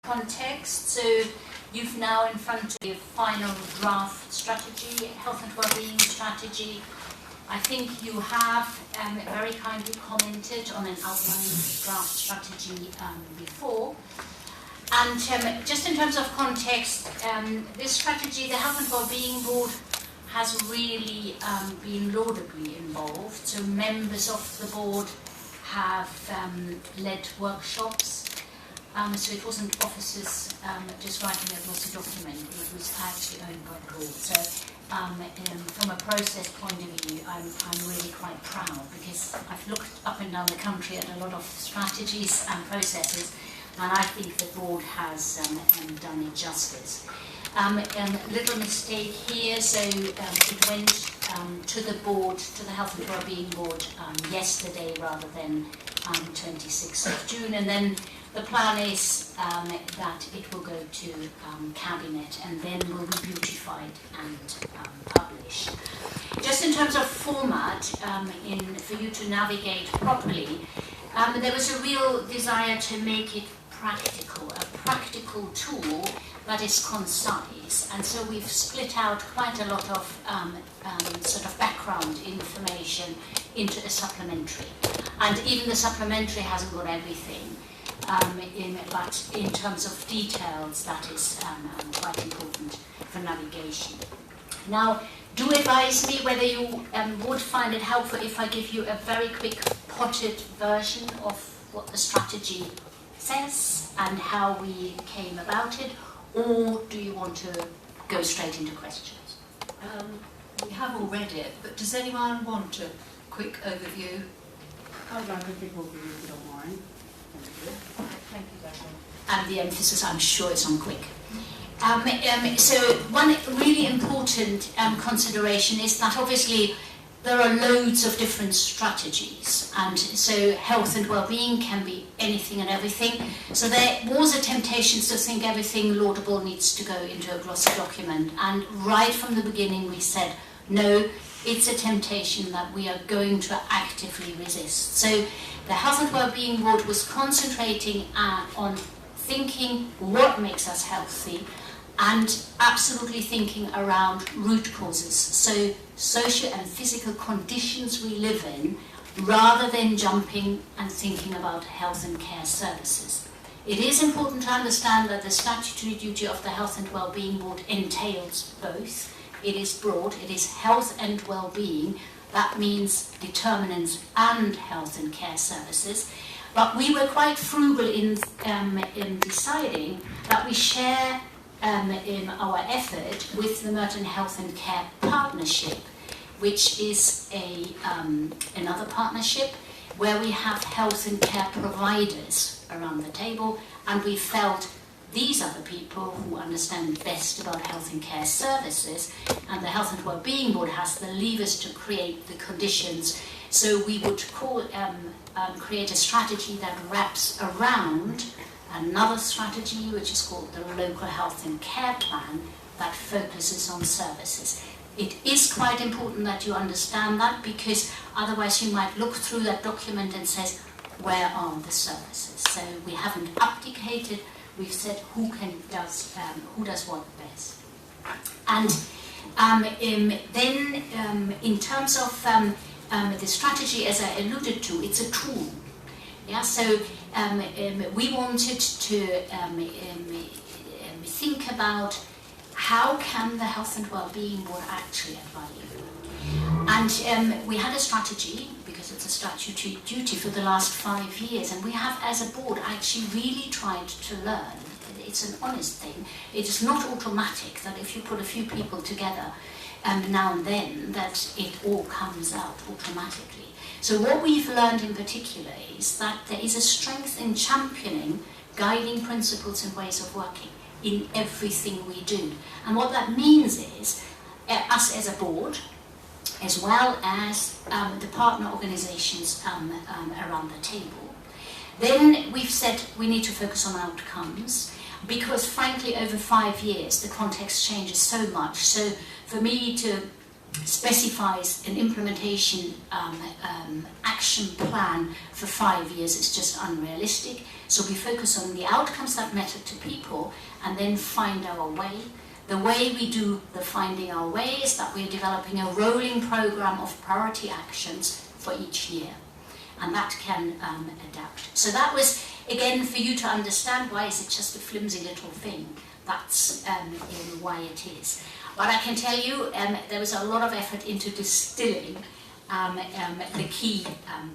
context. So you've now in front of you final draft strategy, health and wellbeing strategy. I think you have very kindly commented on an outline draft strategy before. And just in terms of context, this strategy, the Health and Wellbeing Board, has really been laudably involved. So members of the board have led workshops. So it wasn't officers just writing a glossy document, it was actually owned by the board. So from a process point of view, I'm really quite proud, because I've looked up and down the country at a lot of strategies and processes, and I think the board has done it justice. Little mistake here, so it went to the board, to the Health and Wellbeing Board yesterday rather than 26th of June, and then the plan is that it will go to Cabinet and then will be beautified and published. Just in terms of format, for you to navigate properly, there was a real desire to make it practical, a practical tool that is concise, and so we've split out quite a lot of sort of background information into a supplementary, and even the supplementary hasn't got everything, but in terms of details that is quite important for navigation. Now, do advise me whether you would find it helpful if I give you a very quick potted version of what the strategy says and how we came about it, or do you want to go straight into questions? We have all read it, but does anyone want a quick overview? I'd like a quick overview if you don't mind. Thank you very much. And the emphasis, I'm sure, is on quick. So one really important consideration is that obviously there are loads of different strategies, and so health and well-being can be anything and everything. So there was a temptation to think everything laudable needs to go into a glossy document, and right from the beginning we said, no, it's a temptation that we are going to actively resist. So the Health and Wellbeing Board was concentrating on thinking what makes us healthy, and absolutely thinking around root causes, so social and physical conditions we live in, rather than jumping and thinking about health and care services. It is important to understand that the statutory duty of the Health and Wellbeing Board entails both. It is broad, it is health and well-being, that means determinants and health and care services. But we were quite frugal in deciding that we share in our effort with the Merton Health and Care Partnership, which is another partnership where we have health and care providers around the table, and we felt these are the people who understand best about health and care services, and the Health and Wellbeing Board has the levers to create the conditions. So we would create a strategy that wraps around another strategy, which is called the Local Health and Care Plan, that focuses on services. It is quite important that you understand that, because otherwise you might look through that document and say, where are the services? So we haven't abdicated, we've said who does what best. And then in terms of the strategy, as I alluded to, it's a tool. Yeah, so we wanted to think about how can the Health and Wellbeing Board actually add value. And we had a strategy, because it's a statutory duty, for the last 5 years, and we have as a board actually really tried to learn. It's an honest thing. It is not automatic that if you put a few people together now and then that it all comes out automatically. So what we've learned in particular is that there is a strength in championing guiding principles and ways of working in everything we do. And what that means is, us as a board, as well as the partner organisations around the table, then we've said we need to focus on outcomes, because frankly over 5 years the context changes so much. So for me to specifies an implementation action plan for 5 years is just unrealistic. So we focus on the outcomes that matter to people and then find our way. The way we do the finding our way is that we're developing a rolling program of priority actions for each year. And that can adapt. So that was, again, for you to understand why is it just a flimsy little thing. That's why it is. But I can tell you there was a lot of effort into distilling the key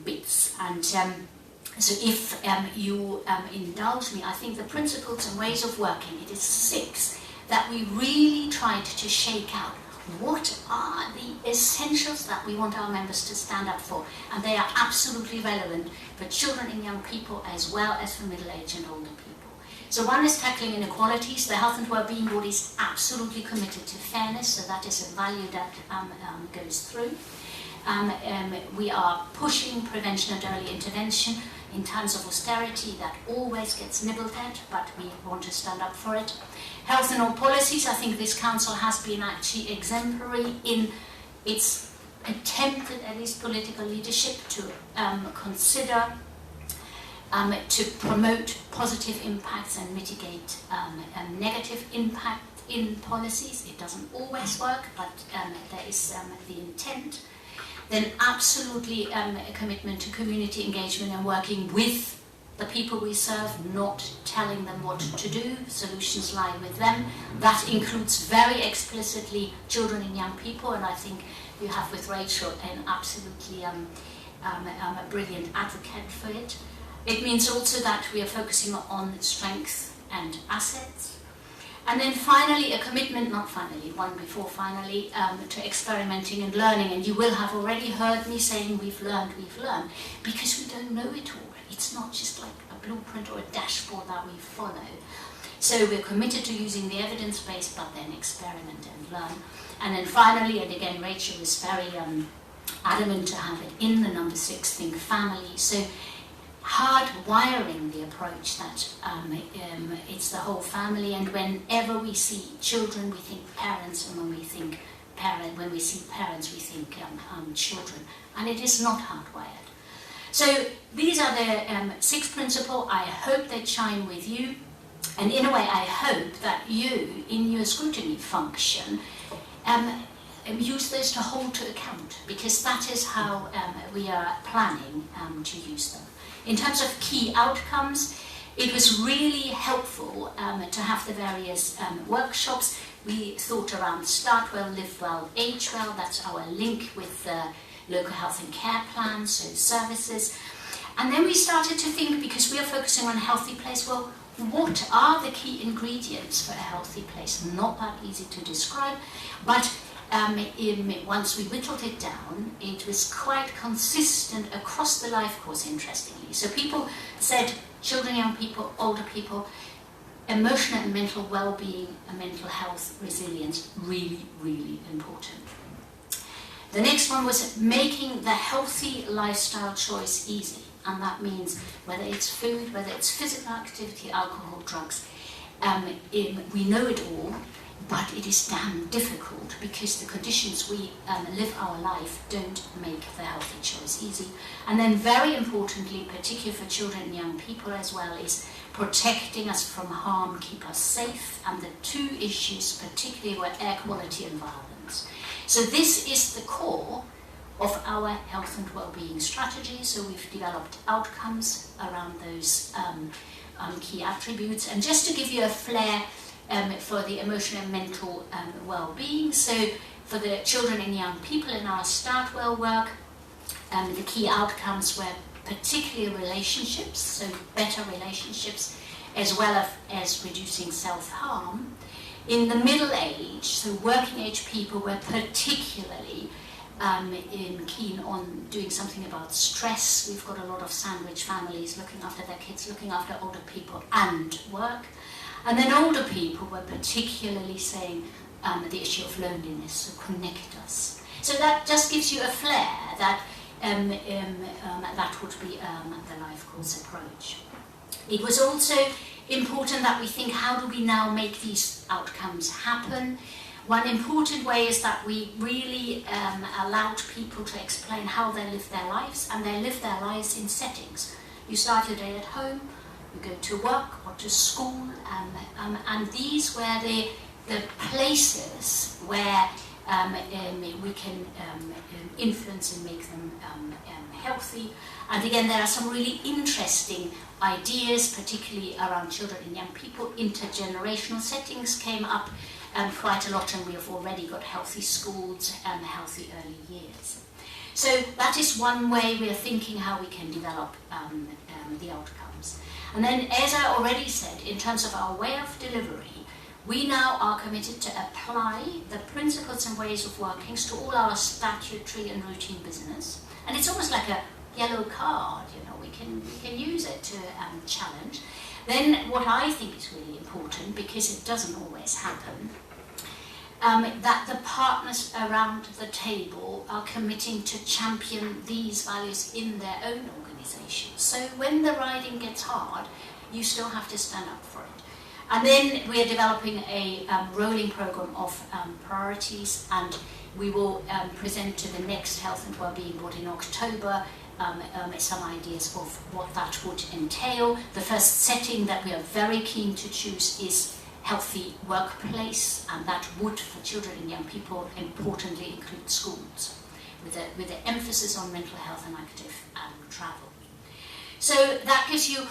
bits. And so if you indulge me, I think the principles and ways of working, it is 6 that we really tried to shake out. What are the essentials that we want our members to stand up for? And they are absolutely relevant for children and young people as well as for middle-aged and older people. So one is tackling inequalities. The Health and Wellbeing Board is absolutely committed to fairness, so that is a value that goes through. We are pushing prevention and early intervention in times of austerity. That always gets nibbled at, but we want to stand up for it. Health and all policies, I think this council has been actually exemplary in its attempted, at least political leadership, to consider, to promote positive impacts and mitigate negative impact in policies. It doesn't always work, but there is the intent. Then absolutely a commitment to community engagement and working with the people we serve, not telling them what to do. Solutions lie with them. That includes very explicitly children and young people, and I think you have with Rachel an absolutely a brilliant advocate for it. It means also that we are focusing on strength and assets. And then finally, a commitment, not finally, one before finally, to experimenting and learning. And you will have already heard me saying we've learned, because we don't know it all. It's not just like a blueprint or a dashboard that we follow. So we're committed to using the evidence base, but then experiment and learn. And then finally, and again, Rachel was very adamant to have it in the number 6, think family. So hard-wiring the approach that it's the whole family, and whenever we see children, we think parents, and when we see parents, we think children. And it is not hardwired. So these are the 6 principles. I hope they chime with you. And in a way, I hope that you, in your scrutiny function, use those to hold to account, because that is how we are planning to use them. In terms of key outcomes, it was really helpful to have the various workshops. We thought around Start Well, Live Well, Age Well. That's our link with the local health and care plans, so services. And then we started to think, because we are focusing on a healthy place, well, what are the key ingredients for a healthy place? Not that easy to describe, but once we whittled it down, it was quite consistent across the life course, interestingly. So people said, children, young people, older people, emotional and mental well-being and mental health resilience, really, really important. The next one was making the healthy lifestyle choice easy. And that means whether it's food, whether it's physical activity, alcohol, drugs. We know it all, but it is damn difficult because the conditions we live our life don't make the healthy choice easy. And then very importantly, particularly for children and young people as well, is protecting us from harm, keep us safe. And the 2 issues particularly were air quality and violence. So this is the core of our health and well-being strategy. So we've developed outcomes around those key attributes. And just to give you a flair for the emotional and mental well-being, so for the children and young people in our Start Well work, the key outcomes were particularly relationships, so better relationships, as well as reducing self-harm. In the middle age, so working age people were particularly keen on doing something about stress. We've got a lot of sandwich families looking after their kids, looking after older people and work. And then older people were particularly saying the issue of loneliness, so connect us. So that just gives you a flair that that would be the life course approach. It was also important that we think, how do we now make these outcomes happen? One important way is that we really allowed people to explain how they live their lives, and they live their lives in settings. You start your day at home, you go to work or to school, and these were the places where we can influence and make them healthy. And again, there are some really interesting ideas, particularly around children and young people. Intergenerational settings came up quite a lot, and we have already got healthy schools and healthy early years. So that is one way we are thinking how we can develop the outcomes. And then, as I already said, in terms of our way of delivery, we now are committed to apply the principles and ways of working to all our statutory and routine business. And it's almost like a yellow card, you know, we can use it to challenge. Then what I think is really important, because it doesn't always happen, that the partners around the table are committing to champion these values in their own organisations. So when the riding gets hard, you still have to stand up for it. And then we are developing a rolling programme of priorities, and we will present to the next Health and Wellbeing Board in October some ideas of what that would entail. The first setting that we are very keen to choose is healthy workplace, and that would, for children and young people, importantly include schools, with an emphasis on mental health and active travel. So that gives you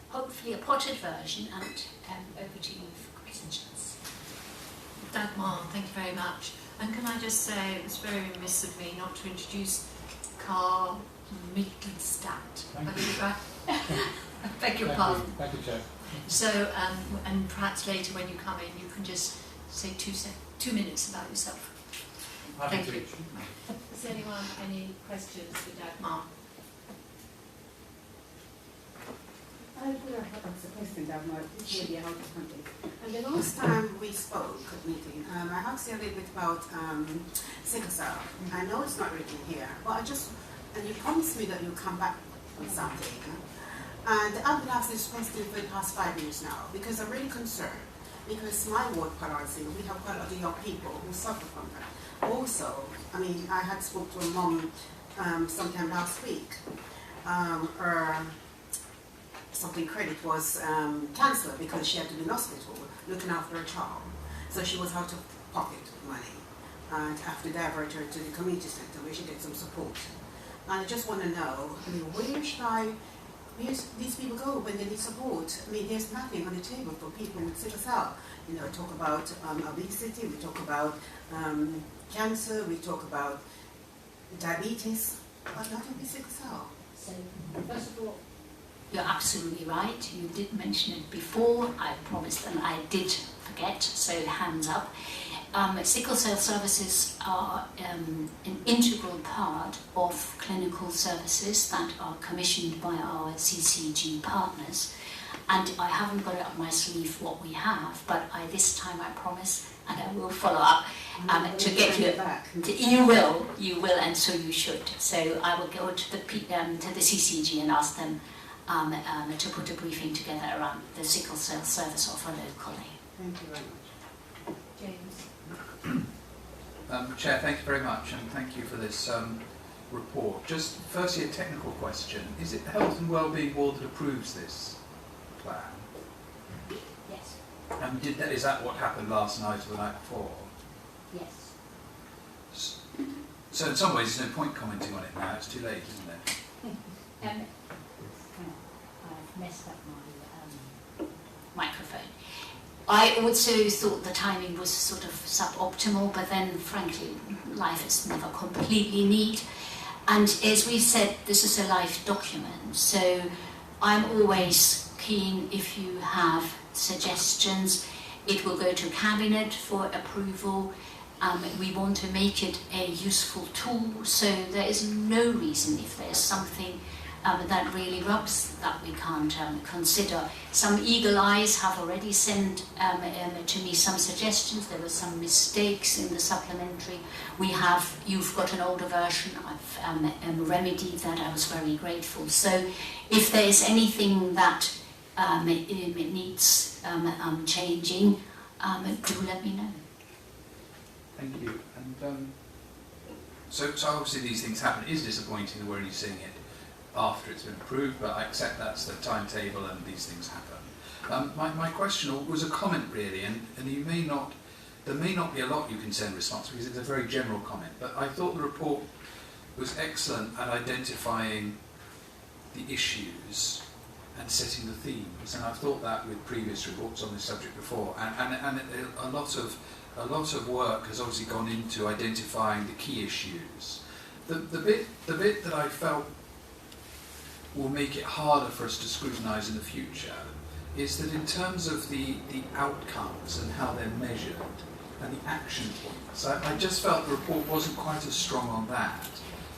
hopefully a potted version, and over to you for questions. Dagmar, thank you very much. And can I just say, it was very remiss of me not to introduce Carl Mittelstadt. I beg your pardon. Thank you, Chair. So, and perhaps later when you come in, you can just say 2 minutes about yourself. Thank you. Does anyone have any questions for Dagmar? I would have a question, Dagmar. This is really out of context. And the last time we spoke at meeting, I asked you a little bit about sickle cell. I know it's not written here, but and you promised me that you'll come back with something. And I've been asking this question for the past 5 years now, because I'm really concerned. Because my ward palancing, we have quite a lot of young people who suffer from that. Also, I mean, I had spoke to a mom sometime last week. Her something credit was cancelled because she had to be in hospital looking after a child. So she was out of pocket money, and have to divert her to the community centre where she gets some support. And I just want to know, I mean, where these people go when they need support? I mean, there's nothing on the table for people with sickle cell. You know, talk about obesity, we talk about cancer, we talk about diabetes, but nothing with sickle cell. So, first of all, you're absolutely right. You did mention it before. I promised, and I did forget, so hands up. Sickle cell services are an integral part of clinical services that are commissioned by our CCG partners. And I haven't got it up my sleeve what we have, but this time I promise, and I will follow up to get you back. You will, and so you should. So I will go to the CCG and ask them to put a briefing together around the sickle cell service offer locally. Thank you very much. James. Chair, thank you very much, and thank you for this report. Just firstly, a technical question. Is it the Health and Wellbeing Board that approves this plan? Yes. And is that what happened last night or the night before? Yes. So in some ways there's no point commenting on it now, it's too late, isn't it? I've messed up my microphone. I also thought the timing was sort of suboptimal, but then frankly life is never completely neat. And as we said, this is a live document, so I'm always keen if you have suggestions. It will go to Cabinet for approval. We want to make it a useful tool, so there is no reason if there's something that really rubs that we can't consider. Some eagle eyes have already sent to me some suggestions. There were some mistakes in the supplementary. You've got an older version. I've remedied that. I was very grateful. So if there is anything that it needs changing, do let me know. Thank you. And so obviously these things happen. It is disappointing that we're only seeing it after it's been approved, but I accept that's the timetable and these things happen. My question was a comment really, and there may not be a lot you can say in response because it's a very general comment, but I thought the report was excellent at identifying the issues and setting the themes, and I've thought that with previous reports on this subject before, and a lot of work has obviously gone into identifying the key issues. The bit that I felt will make it harder for us to scrutinise in the future is that in terms of the outcomes and how they're measured and the action points, I just felt the report wasn't quite as strong on that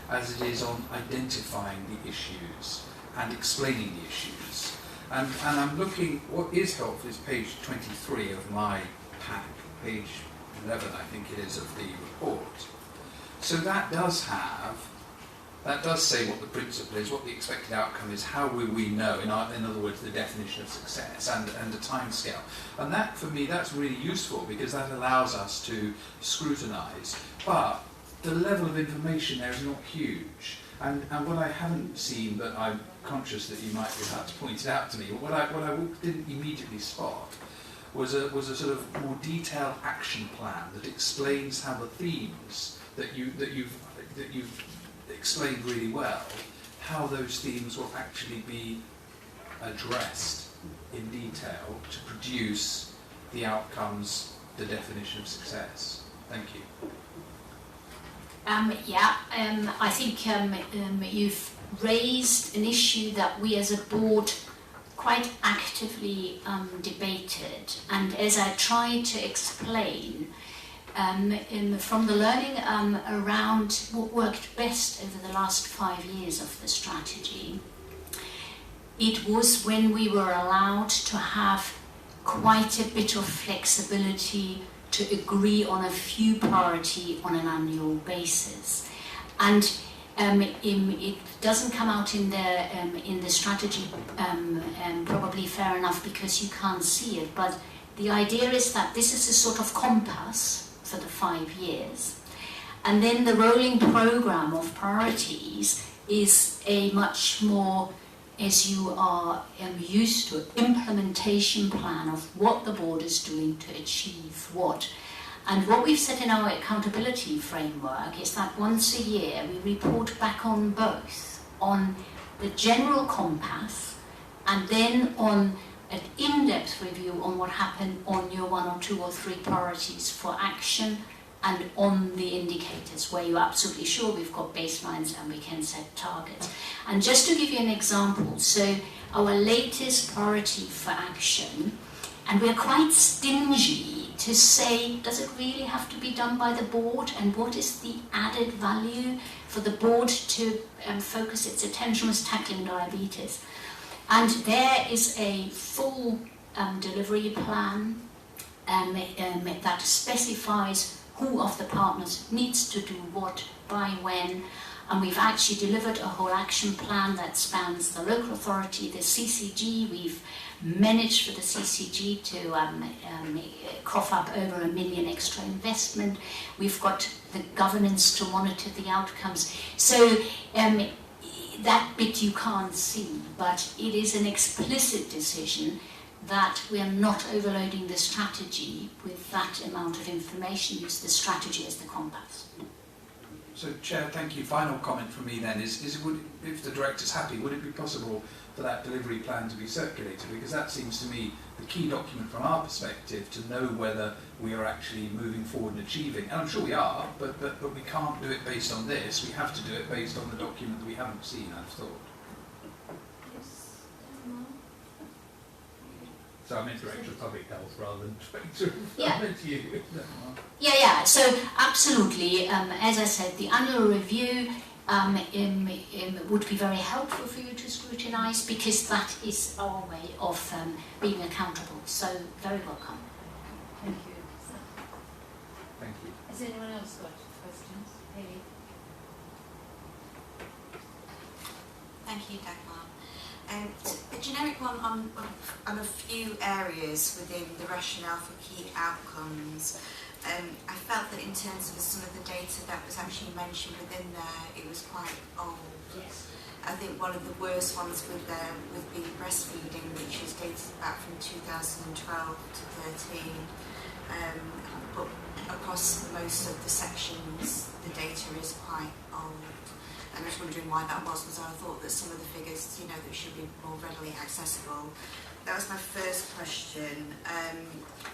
as it is on identifying the issues and explaining the issues. And I'm looking, what is helpful is page 23 of my pack, page 11 I think it is of the report. So that does say what the principle is, what the expected outcome is, how will we know, in other words, the definition of success and a time scale. And that, for me, that's really useful because that allows us to scrutinise. But the level of information there is not huge. And what I haven't seen, but I'm conscious that you might be able to point it out to me, but what I didn't immediately spot was a sort of more detailed action plan that explains how the themes that you've explained really well, how those themes will actually be addressed in detail to produce the outcomes, the definition of success. Thank you. I think you've raised an issue that we as a board quite actively debated, and as I tried to explain, from the learning around what worked best over the last 5 years of the strategy, it was when we were allowed to have quite a bit of flexibility to agree on a few priority on an annual basis. And it doesn't come out in the strategy, probably fair enough because you can't see it, but the idea is that this is a sort of compass for the 5 years. And then the rolling program of priorities is a much more, as you are used to, implementation plan of what the board is doing to achieve what. And what we've set in our accountability framework is that once a year we report back on both, on the general compass and then on an in-depth review on what happened on your 1 or 2 or 3 priorities for action, and on the indicators where you're absolutely sure we've got baselines and we can set targets. And just to give you an example, so our latest priority for action, and we're quite stingy to say, does it really have to be done by the board, and what is the added value for the board to focus its attention on tackling diabetes. And there is a full delivery plan that specifies who of the partners needs to do what, by when, and we've actually delivered a whole action plan that spans the local authority, the CCG. We've managed for the CCG to cough up over $1 million extra investment. We've got the governance to monitor the outcomes. So that bit you can't see, but it is an explicit decision that we are not overloading the strategy with that amount of information. Use the strategy as the compass. So, Chair, thank you. Final comment from me then is if the Director's happy, would it be possible for that delivery plan to be circulated? Because that seems to me the key document from our perspective to know whether we are actually moving forward and achieving. And I'm sure we are, but we can't do it based on this. We have to do it based on the document that we haven't seen, I've thought. So I meant Director of Public Health rather than Director of you. Yeah. So absolutely, as I said, the annual review would be very helpful for you to scrutinise, because that is our way of being accountable. So very welcome. Thank you. Thank you. Has anyone else got questions? Haley? Thank you, Dagmar. A generic one on a few areas within the rationale for key outcomes. I felt that in terms of some of the data that was actually mentioned within there, it was quite old. Yes. I think one of the worst ones with the breastfeeding, which is dated back from 2012 to 13, but across most of the sections, the data is quite old. And I was wondering why that was, because I thought that some of the figures, that should be more readily accessible. That was my first question.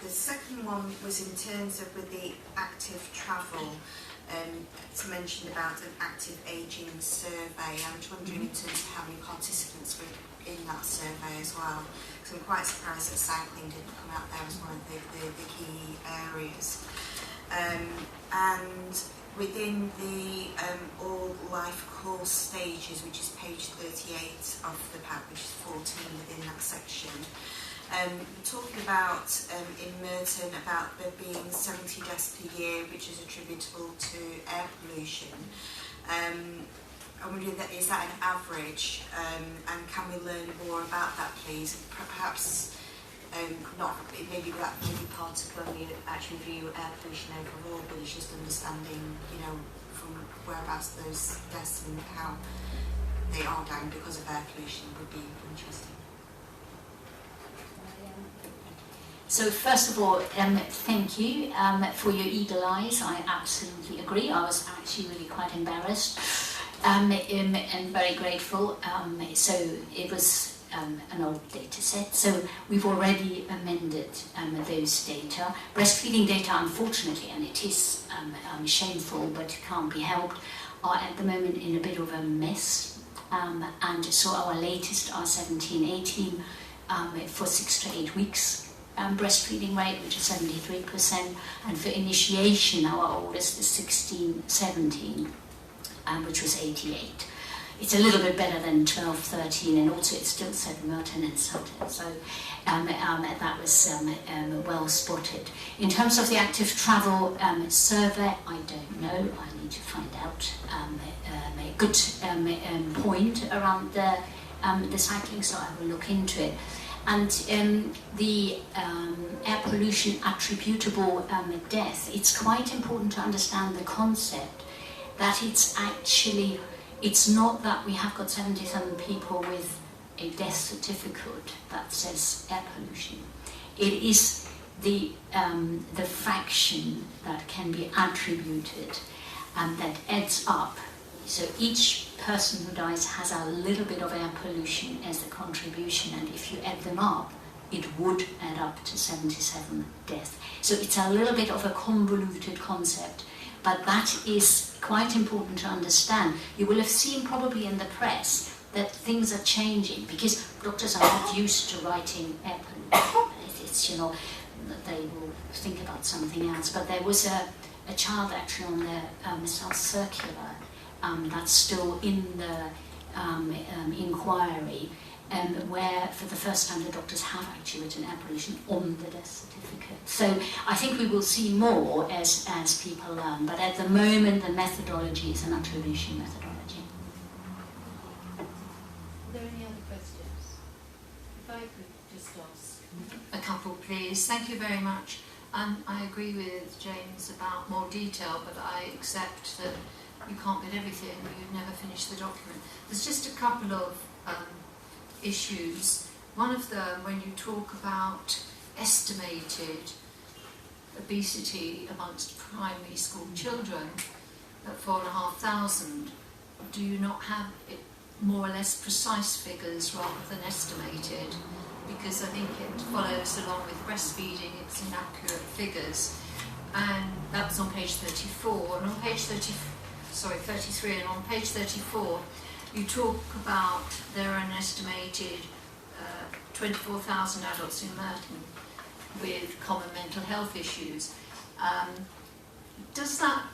The second one was in terms of with the active travel. To mention about an active ageing survey. I'm just wondering in terms of how many participants were in that survey as well. Because I'm quite surprised that cycling didn't come out there as one of the key areas. And within the all life course stages, which is page 38 of the pack, which is 14 within that section. Talking about in Merton about there being 70 deaths per year, which is attributable to air pollution. I'm wondering, is that an average? And can we learn more about that, please? Perhaps not. Maybe that may be part of when we actually view air pollution overall, but it's just understanding, from whereabouts those deaths and how they are down because of air pollution would be interesting. So first of all, thank you for your eagle eyes. I absolutely agree. I was actually really quite embarrassed and very grateful. So it was an old data set. So we've already amended those data. Breastfeeding data, unfortunately, and it is shameful, but it can't be helped, are at the moment in a bit of a mess. And so our latest are 17-18 for 6 to 8 weeks. Breastfeeding rate, which is 73%, and for initiation, our oldest is 16-17, which was 88. It's a little bit better than 12-13, and also it still said Merton and Sutton, so that was well spotted. In terms of the active travel survey, I don't know. I need to find out. A good point around the cycling, so I will look into it. And the air pollution attributable death, it's quite important to understand the concept that it's not that we have got 77 people with a death certificate that says air pollution. It is the fraction that can be attributed and that adds up. So each person who dies has a little bit of air pollution as the contribution, and if you add them up, it would add up to 77 deaths. So it's a little bit of a convoluted concept, but that is quite important to understand. You will have seen probably in the press that things are changing, because doctors are not used to writing air pollution. It's, they will think about something else. But there was a child actually on the South Circular that's still in the inquiry, where for the first time the doctors have actually written air pollution on the death certificate. So I think we will see more as people learn, but at the moment the methodology is an attribution methodology. Are there any other questions? If I could just ask a couple, please. Thank you very much. I agree with James about more detail, but I accept that you can't get everything, or you'd never finish the document. There's just a couple of issues. One of them, when you talk about estimated obesity amongst primary school children at 4,500, do you not have it more or less precise figures rather than estimated? Because I think it follows along with breastfeeding, it's inaccurate figures. And that was on page 34, and on page 33, and on page 34 you talk about there are an estimated 24,000 adults in Merton with common mental health issues. Does that,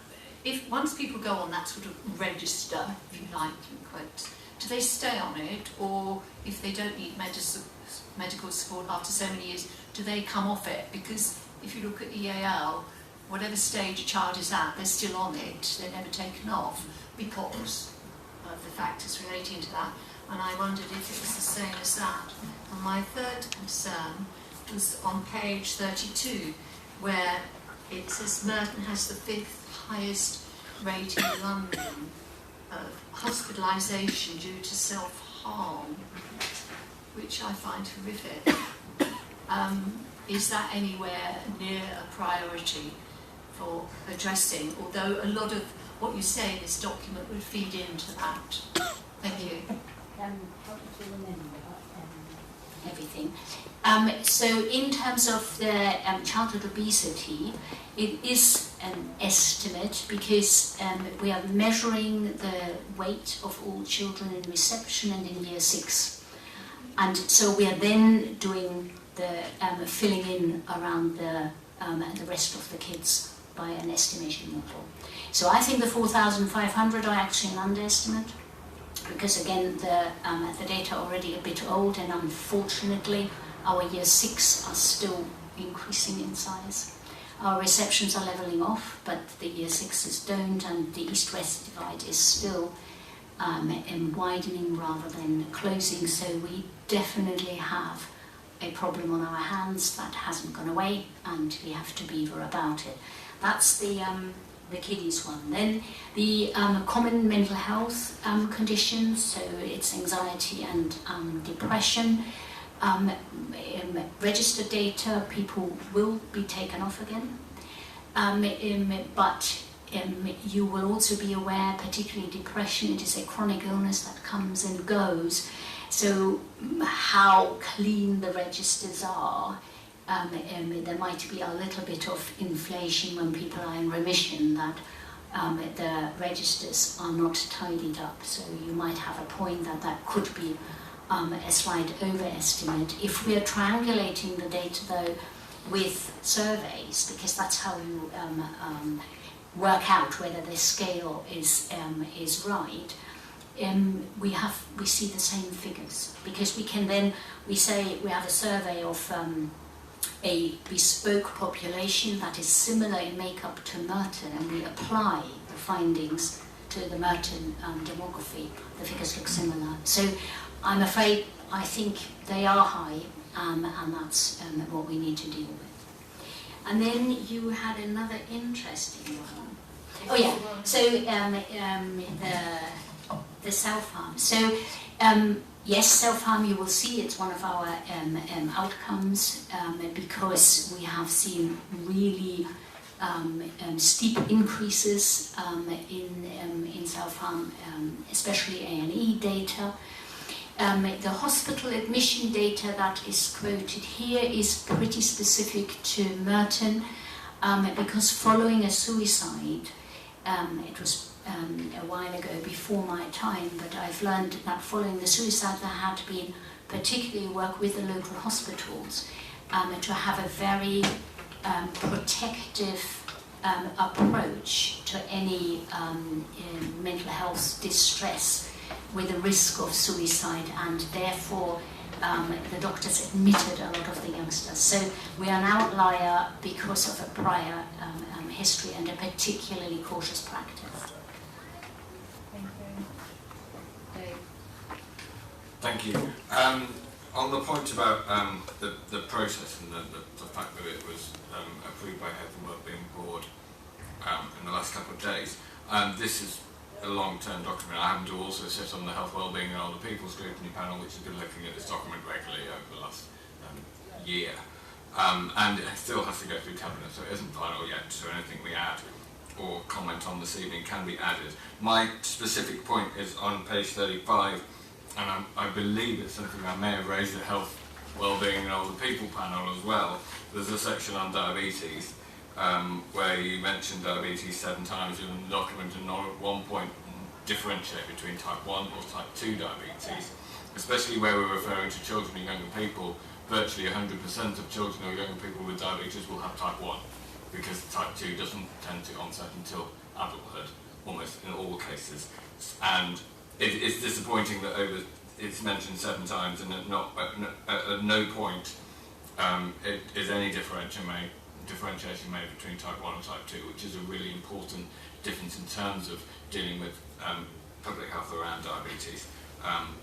if once people go on that sort of register, if you like, in quotes, do they stay on it, or if they don't need medical support after so many years, do they come off it? Because if you look at EAL, whatever stage a child is at, they're still on it, they're never taken off because of the factors relating to that. And I wondered if it was the same as that. And my third concern was on page 32, where it says Merton has the 5th highest rate in London of hospitalisation due to self-harm, which I find horrific. Is that anywhere near a priority for addressing? Although a lot of what you say in this document would feed into that. Thank you. How did you remember everything? So in terms of the childhood obesity, it is an estimate because we are measuring the weight of all children in reception and in year 6. And so we are then doing the filling in around the rest of the kids by an estimation model. So I think the 4,500 are actually an underestimate, because again the data are already a bit old, and unfortunately our year 6 are still increasing in size. Our receptions are levelling off, but the year 6s don't, and the east-west divide is still widening rather than closing. So we definitely have a problem on our hands that hasn't gone away, and we have to beaver about it. That's the kiddies one. Then the common mental health conditions, so it's anxiety and depression. Registered data, people will be taken off again, but you will also be aware, particularly depression, it is a chronic illness that comes and goes. So how clean the registers are, there might be a little bit of inflation when people are in remission, that the registers are not tidied up. So you might have a point that could be a slight overestimate. If we are triangulating the data though with surveys, because that's how you work out whether the scale is right, we see the same figures, because we can then, we say we have a survey of a bespoke population that is similar in makeup to Merton, and we apply the findings to the Merton demography, the figures look similar. So I'm afraid I think they are high, and that's what we need to deal with. And then you had another interesting one. Oh yeah, so the self-harm. So yes, self-harm, you will see it's one of our outcomes, because we have seen really steep increases in self-harm, especially A&E data. The hospital admission data that is quoted here is pretty specific to Merton, because following a suicide, it was a while ago, before my time, but I've learned that following the suicide there had been particularly work with the local hospitals to have a very protective approach to any mental health distress with the risk of suicide, and therefore the doctors admitted a lot of the youngsters. So we are an outlier because of a prior history and a particularly cautious practice. Thank you. On the point about the process and the fact that it was approved by Health and Wellbeing Board in the last couple of days, this is a long-term document. I happen to also sit on the Health, Wellbeing and Older People Scrutiny panel, which has been looking at this document regularly over the last year. And it still has to go through Cabinet, so it isn't final yet, so anything we add or comment on this evening can be added. My specific point is on page 35, and I believe it's something I may have raised at Health, Wellbeing and Older People panel as well. There's a section on diabetes, where you mentioned diabetes 7 times in the document, and not at one point differentiate between type 1 or type 2 diabetes, especially where we're referring to children and younger people. Virtually 100% of children or younger people with diabetes will have type 1, because type 2 doesn't tend to onset until adulthood, almost in all cases. And it's disappointing that it's mentioned 7 times, and at no point is any differentiation made between type 1 and type 2, which is a really important difference in terms of dealing with public health around diabetes.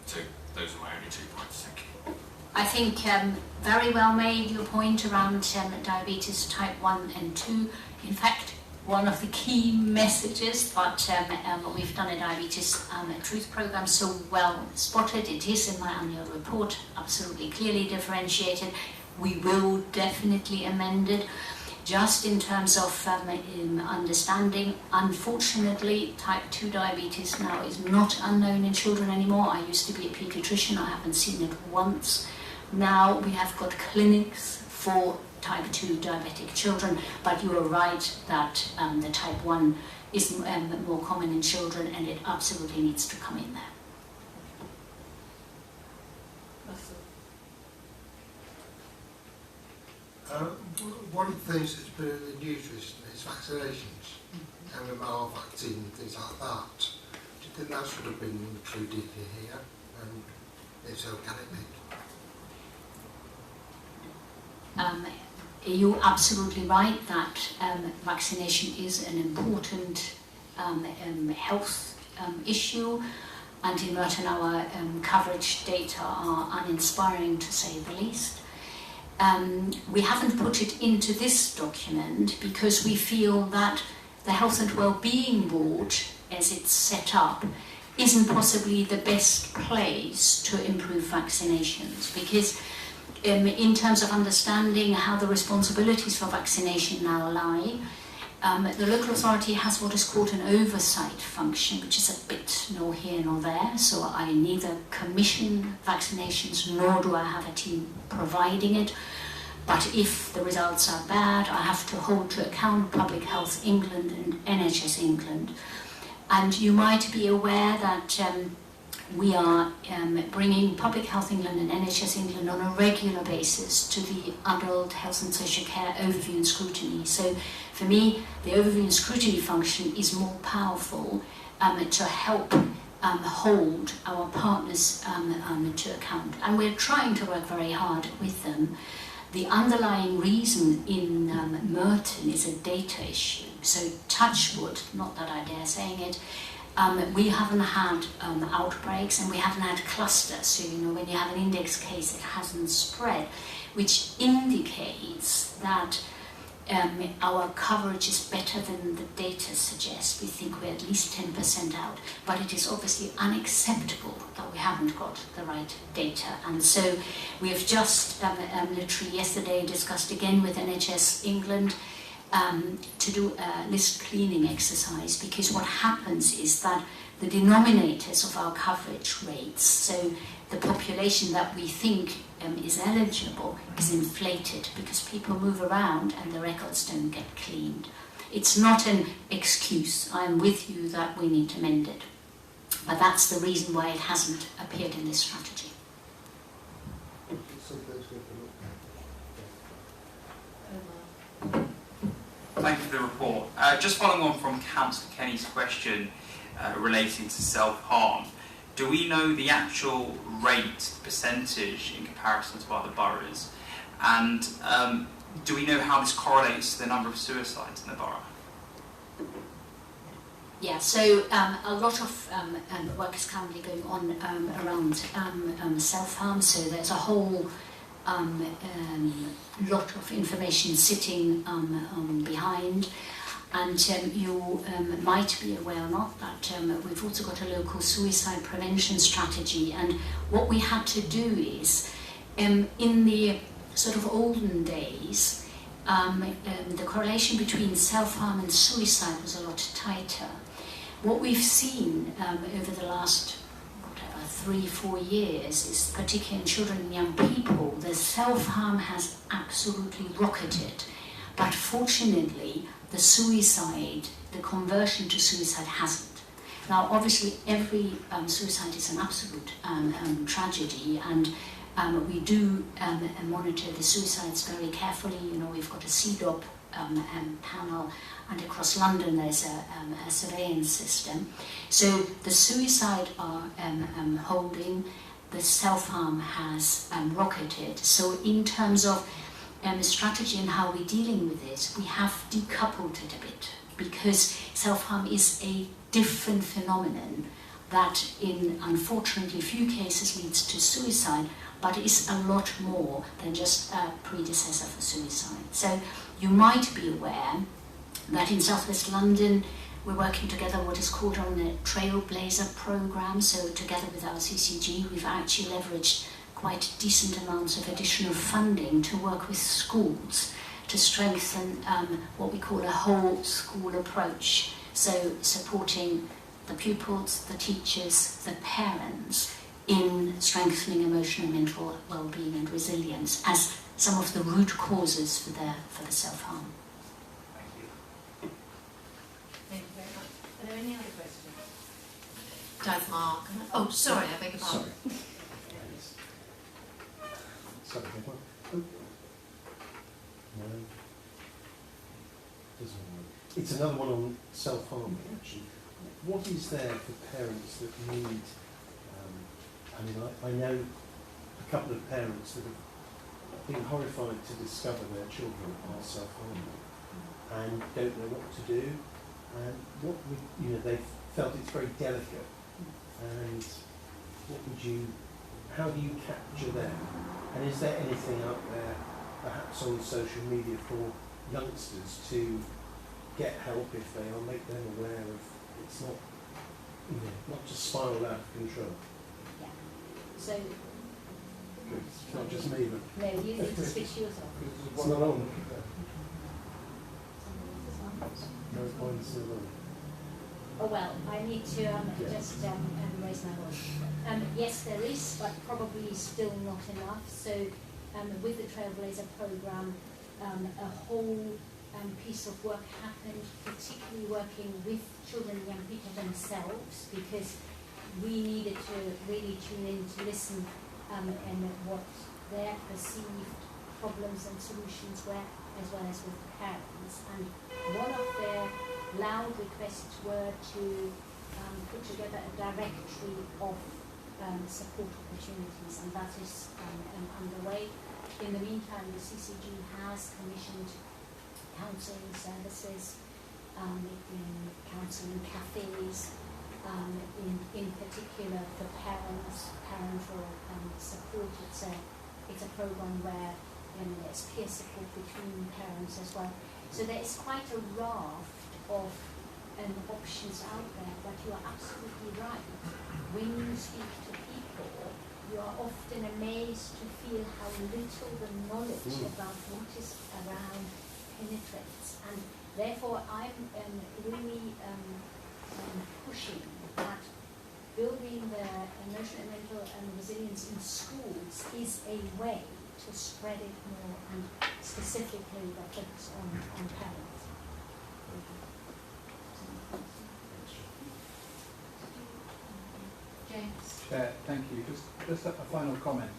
So those are my only 2 points. Thank you. I think very well made your point around diabetes type 1 and 2. In fact, one of the key messages that we've done a diabetes truth program so well spotted, it is in my annual report, absolutely clearly differentiated. We will definitely amend it. Just in terms of understanding, unfortunately, type 2 diabetes now is not unknown in children anymore. I used to be a paediatrician, I haven't seen it once. Now we have got clinics for type 2 diabetic children, but you are right that the type 1 is more common in children, and it absolutely needs to come in there. One of the things that's been in the news recently is vaccinations, MMR vaccine and things like that. Do you think that should have been included here? And if so, can it be? You're absolutely right that vaccination is an important health issue, and in Merton our coverage data are uninspiring to say the least. We haven't put it into this document because we feel that the Health and Wellbeing Board, as it's set up, isn't possibly the best place to improve vaccinations, because in terms of understanding how the responsibilities for vaccination now lie, the local authority has what is called an oversight function, which is a bit nor here nor there. So I neither commission vaccinations nor do I have a team providing it. But if the results are bad, I have to hold to account Public Health England and NHS England. And you might be aware that we are bringing Public Health England and NHS England on a regular basis to the Adult Health and Social Care Overview and Scrutiny. So for me, the Overview and Scrutiny function is more powerful to help hold our partners to account. And we're trying to work very hard with them. The underlying reason in Merton is a data issue. So touch wood, not that I dare saying it, we haven't had outbreaks and we haven't had clusters. So, you know, when you have an index case, it hasn't spread, which indicates that our coverage is better than the data suggests. We think we're at least 10% out, but it is obviously unacceptable that we haven't got the right data. And so we have just literally yesterday discussed again with NHS England to do a list cleaning exercise, because what happens is that the denominators of our coverage rates, so the population that we think is eligible, is inflated because people move around and the records don't get cleaned. It's not an excuse. I'm with you that we need to mend it. But that's the reason why it hasn't appeared in this strategy. Thank you for the report. Just following on from Councillor Kenny's question relating to self-harm, do we know the actual rate, percentage in comparison to other boroughs? And do we know how this correlates to the number of suicides in the borough? Yeah, so a lot of work is currently going on around self-harm, so there's a whole lot of information sitting behind. And you might be aware or not that we've also got a local suicide prevention strategy. And what we had to do is, in the sort of olden days, the correlation between self-harm and suicide was a lot tighter. What we've seen over the last 3-4 years is, particularly in children and young people, the self-harm has absolutely rocketed. But fortunately, the suicide, the conversion to suicide hasn't. Now, obviously, every suicide is an absolute tragedy, and we do monitor the suicides very carefully. You know, we've got a CDOP panel, and across London there's a surveillance system. So the suicide are holding, the self-harm has rocketed. So in terms of strategy and how we're dealing with it, we have decoupled it a bit, because self-harm is a different phenomenon that in unfortunately few cases leads to suicide, but is a lot more than just a predecessor for suicide. So you might be aware that in Southwest London we're working together what is called on the Trailblazer programme. So together with our CCG, we've actually leveraged quite decent amounts of additional funding to work with schools to strengthen what we call a whole school approach. So supporting the pupils, the teachers, the parents in strengthening emotional and mental well-being and resilience as some of the root causes for the self-harm. Thank you. Thank you very much. Are there any other questions? Dagmar. Oh, sorry, I beg your pardon. Sorry, oh. No. Doesn't work. It's another one on self-harm, actually. What is there for parents that need, I know a couple of parents that have been horrified to discover their children are self-harming and don't know what to do, and what would, they felt it's very delicate, and how do you capture them? And is there anything out there, perhaps on social media, for youngsters to get help if they are, make them aware of it's not, not to spiral out of control? Yeah. So. It's not just me, but. No, you need to switch yours off. It's not on. No, mine's still on. Oh well, I need to just raise my voice. Yes, there is, but probably still not enough. So with the Trailblazer programme, a whole piece of work happened, particularly working with children and young people themselves, because we needed to really tune in to listen and what their perceived problems and solutions were, as well as with the parents. And one of their loud requests were to put together a directory of support opportunities, and that is underway. In the meantime, the CCG has commissioned counselling services, in counselling cafes, in particular for parents, parental support. It's a program where there's peer support between parents as well. So there is quite a raft of options out there, but you are absolutely right. When you speak to people, you are often amazed to feel how little the knowledge about what is around penetrates. And therefore, I'm really pushing that building the emotional and mental resilience in schools is a way to spread it more, and specifically the focus on parents. James. Thank you. Just a final comment.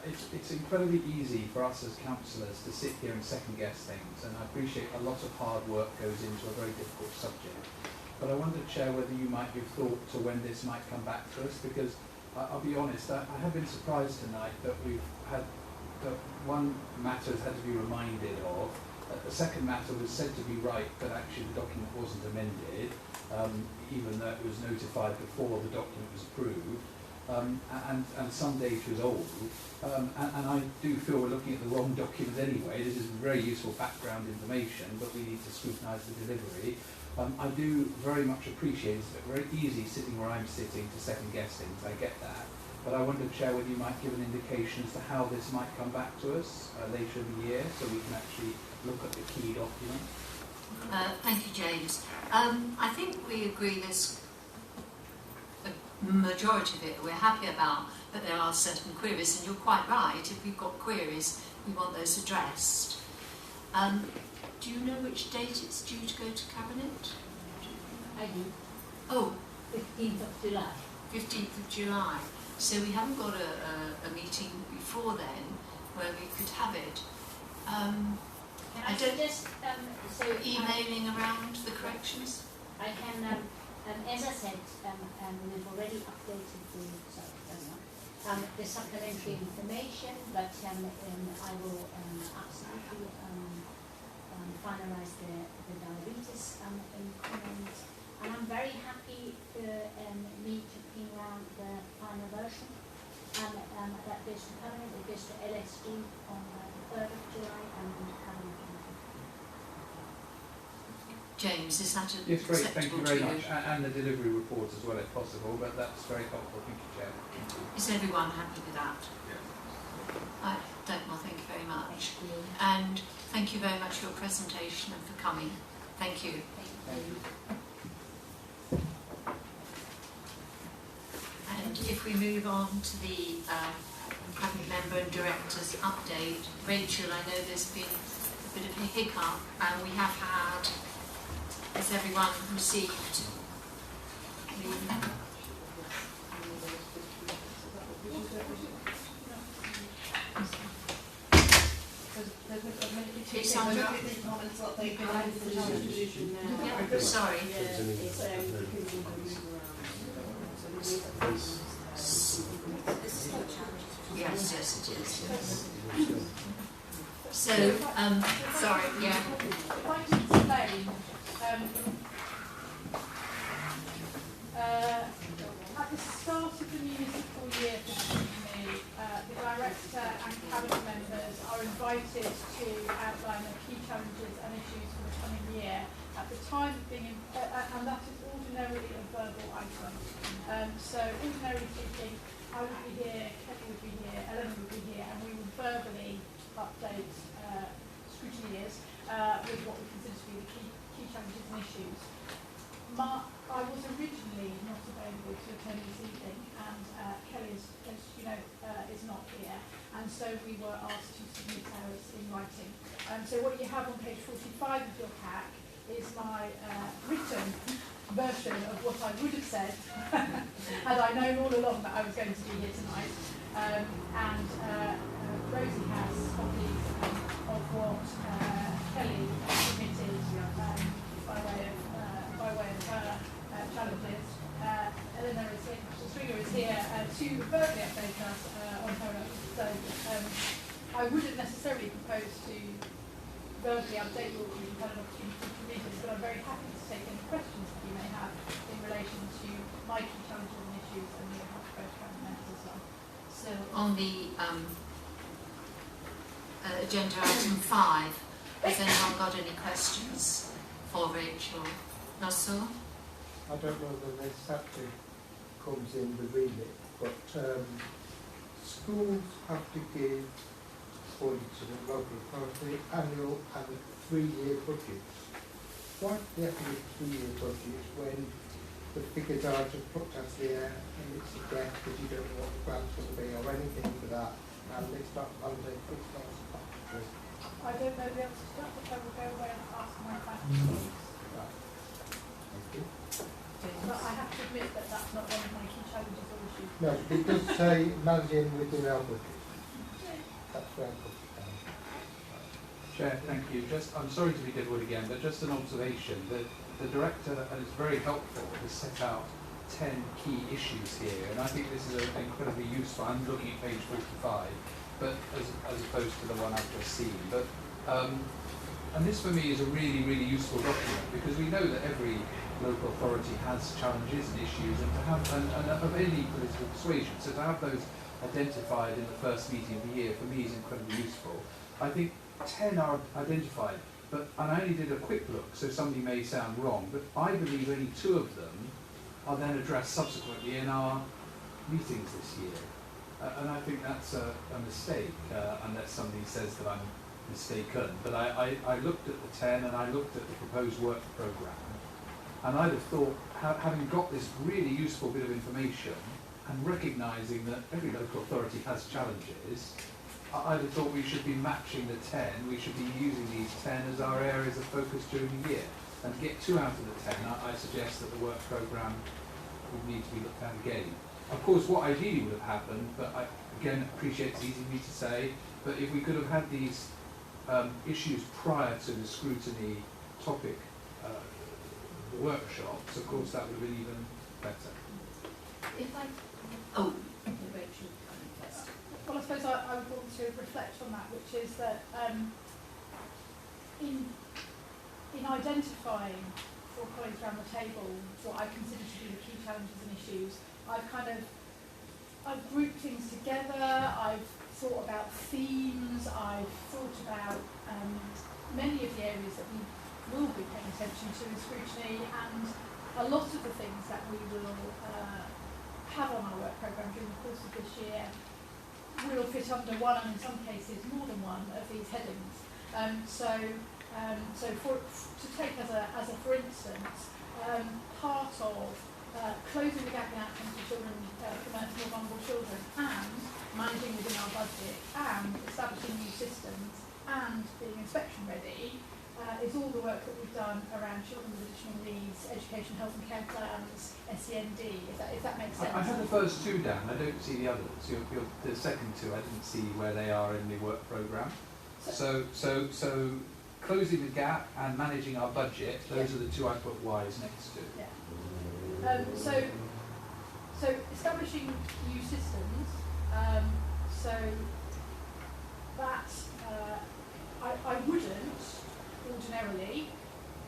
It's incredibly easy for us as counsellors to sit here and second guess things, and I appreciate a lot of hard work goes into a very difficult subject. But I wondered, Chair, whether you might give thought to when this might come back to us, because I'll be honest, I have been surprised tonight that we've had that one matter has had to be reminded of. The second matter was said to be right, but actually the document wasn't amended, even though it was notified before the document was approved. And some data is old, and I do feel we're looking at the wrong document anyway. This is very useful background information, but we need to scrutinise the delivery. I do very much appreciate it's very easy sitting where I'm sitting to second guess things, I get that. But I wondered, Chair, whether you might give an indication as to how this might come back to us later in the year, so we can actually look at the key document. Thank you, James. I think we agree there's a majority of it we're happy about, but there are certain queries, and you're quite right. If we've got queries, we want those addressed. Do you know which date it's due to go to Cabinet? I do. Oh, 15th of July. 15th of July. So we haven't got a meeting before then where we could have it. I don't just emailing around the corrections. I can, as I said, we've already updated the supplementary information, but I will absolutely finalise the diabetes comment. And I'm very happy for me to ping around the final version and that goes to Parliament, it goes to LSD on the 3rd of July, and Parliament on the 5th. James, is that Yes, great, thank you acceptable very to you? much. And the delivery report as well if possible, but that's very helpful. Thank you, Chair. Is everyone happy with that? Yeah. Dagmar, thank you very much. And thank you very much for your presentation and for coming. Thank you. And if we move on to the private member and director's update, Rachel, I know there's been a bit of a hiccup, and we have had, has everyone received the it's on. Yeah, sorry. Yes, yes, it is. Yes. So, sorry, yeah. If I can explain, at the start of the municipal year for Scrutiny, the director and cabinet members are invited to outline their key challenges and issues for the coming year. At the time of being, and that is ordinarily a verbal item. So ordinarily speaking, I would be here, Kelly would be here, Ellen would be here, and we would verbally update scrutineers with what we consider to be the key challenges and issues. I was originally not available to attend this evening, and Kelly, as you know, is not here, and so we were asked to submit ours in writing. So what you have on page 45 of your pack is my written version of what I would have said had I known all along that I was going to be here tonight. And Rosie has copies of what Kelly submitted by way of her challenges. Eleanor is here, Stringer is here to verbally update us on her own. So I wouldn't necessarily propose to verbally update you if you've had an opportunity to read this, but I'm very happy to take any questions that you may have in relation to my key challenges and issues, and you'll have both cabinet members as well. So on the agenda item 5, has anyone got any questions for Rachel? Nassau? I don't know whether this actually comes in the remit, but schools have to give, according to the local authority, annual and 3-year budgets. Why do they have to give 3-year budgets when the figures are just put out there and it's a guess because you don't know what the grant's going to be or anything for that, and it's not valid, it's not factory? I don't know the answer to that, but I will go away and ask my faculty colleagues. Thank you. But I have to admit that that's not one of my key challenges or issues. No, it does say managing within our budget. That's where I put it down. Chair, thank you. I'm sorry to be difficult again, but just an observation. The director, and it's very helpful, has set out 10 key issues here, and I think this is incredibly useful. I'm looking at page 45, but as opposed to the one I've just seen. But and this for me is a really, really useful document, because we know that every local authority has challenges and issues, and to have and of any political persuasion. So to have those identified in the first meeting of the year for me is incredibly useful. I think 10 are identified, and I only did a quick look, so somebody may sound wrong, but I believe only 2 of them are then addressed subsequently in our meetings this year. And I think that's a mistake, unless somebody says that I'm mistaken. But I looked at the 10 and I looked at the proposed work programme, and I'd have thought, having got this really useful bit of information and recognising that every local authority has challenges, I'd have thought we should be matching the 10, we should be using these 10 as our areas of focus during the year. And to get 2 out of the 10, I suggest that the work programme would need to be looked at again. Of course, what ideally would have happened, but I again appreciate it's easy for me to say, but if we could have had these issues prior to the scrutiny topic workshops, of course that would have been even better. If I... Oh, Rachel, first. Well, I suppose I would want to reflect on that, which is that in identifying for colleagues around the table what I consider to be the key challenges and issues, I've I've grouped things together, I've thought about themes, I've thought about many of the areas that we will be paying attention to in scrutiny, and a lot of the things that we will have on our work programme during the course of this year will fit under one, and in some cases more than one, of these headings. So to take as a for instance, part of closing the gap in outcomes for children, for more vulnerable children, and managing within our budget, and establishing new systems, and being inspection ready, is all the work that we've done around children with additional needs, education, health and care plans, SEND, if that makes sense. I had the first two down, I don't see the others. The second two, I didn't see where they are in the work programme. So closing the gap and managing our budget, those are the two I put Y's next to. Yeah. So establishing new systems, so that I wouldn't ordinarily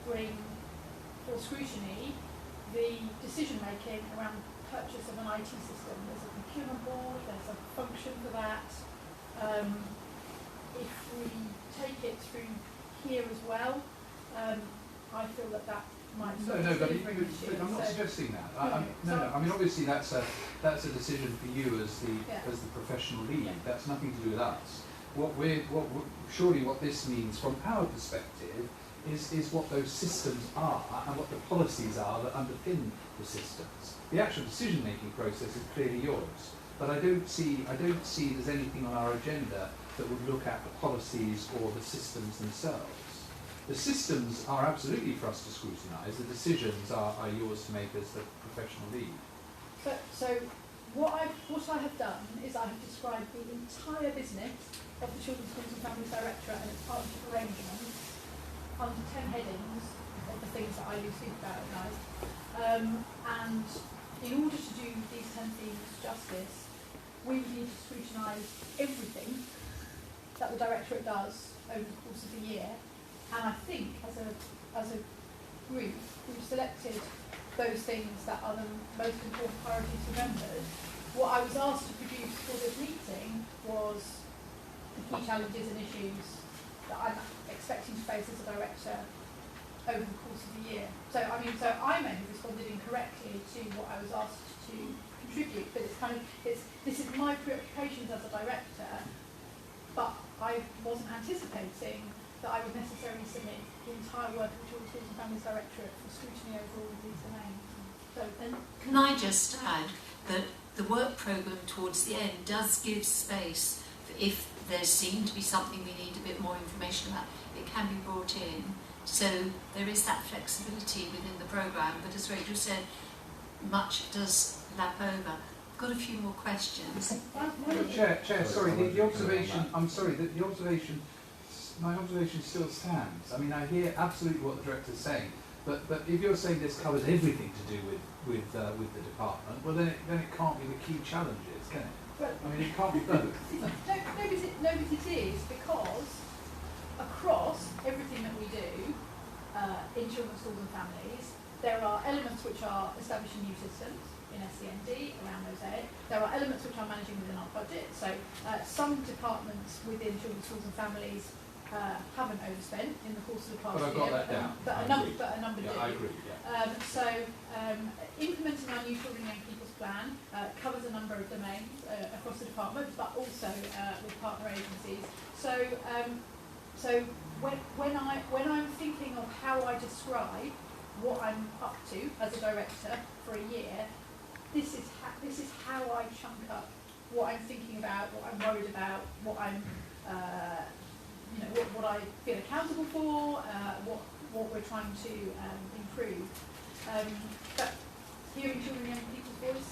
bring for scrutiny the decision making around purchase of an IT system. There's a procurement board, there's a function for that. If we take it through here as well, I feel that might No, but I'm not suggesting that. I mean, obviously that's a decision for you as the professional lead. Yeah. That's nothing to do with us. Surely what this means from our perspective is what those systems are and what the policies are that underpin the systems. The actual decision-making process is clearly yours, but I don't see there's anything on our agenda that would look at the policies or the systems themselves. The systems are absolutely for us to scrutinise. The decisions are yours to make as the professional lead. So what I have done is I have described the entire business of the Children's Schools and Families Directorate and its partnership arrangements under 10 headings of the things that I loosely outlined. And in order to do these 10 themes justice, we would need to scrutinise everything that the Directorate does over the course of the year. And I think as a group, we've selected those things that are the most important priorities for members. What I was asked to produce for this meeting was the key challenges and issues that I'm expecting to face as a director over the course of the year. So I may have responded incorrectly to what I was asked to contribute, but this is my preoccupations as a director, but I wasn't anticipating that I would necessarily submit the entire work of the Children's Schools and Families Directorate for scrutiny over all of these domains. So, and can I just add that the work programme towards the end does give space for if there's seen to be something we need a bit more information about, it can be brought in. So there is that flexibility within the programme, but as Rachel said, much does lap over. I've got a few more questions. Chair, sorry, the observation, I'm sorry, the observation, my observation still stands. I mean, I hear absolutely what the director's saying, but if you're saying this covers everything to do with the department, well then it can't be the key challenges, can it? But I mean, it can't be both. No, but it is, because across everything that we do in children's schools and families, there are elements which are establishing new systems in SEND around those areas. There are elements which are managing within our budget. So some departments within children's schools and families haven't overspent in the course of the past year. But I've got that down. But a number do. I agree. Yeah. Implementing our new children and young people's plan covers a number of domains across the department, but also with partner agencies. So when I'm thinking of how I describe what I'm up to as a director for a year, this is how I chunk up what I'm thinking about, what I'm worried about, what I'm what I feel accountable for, what we're trying to improve. But hearing children and young people's voice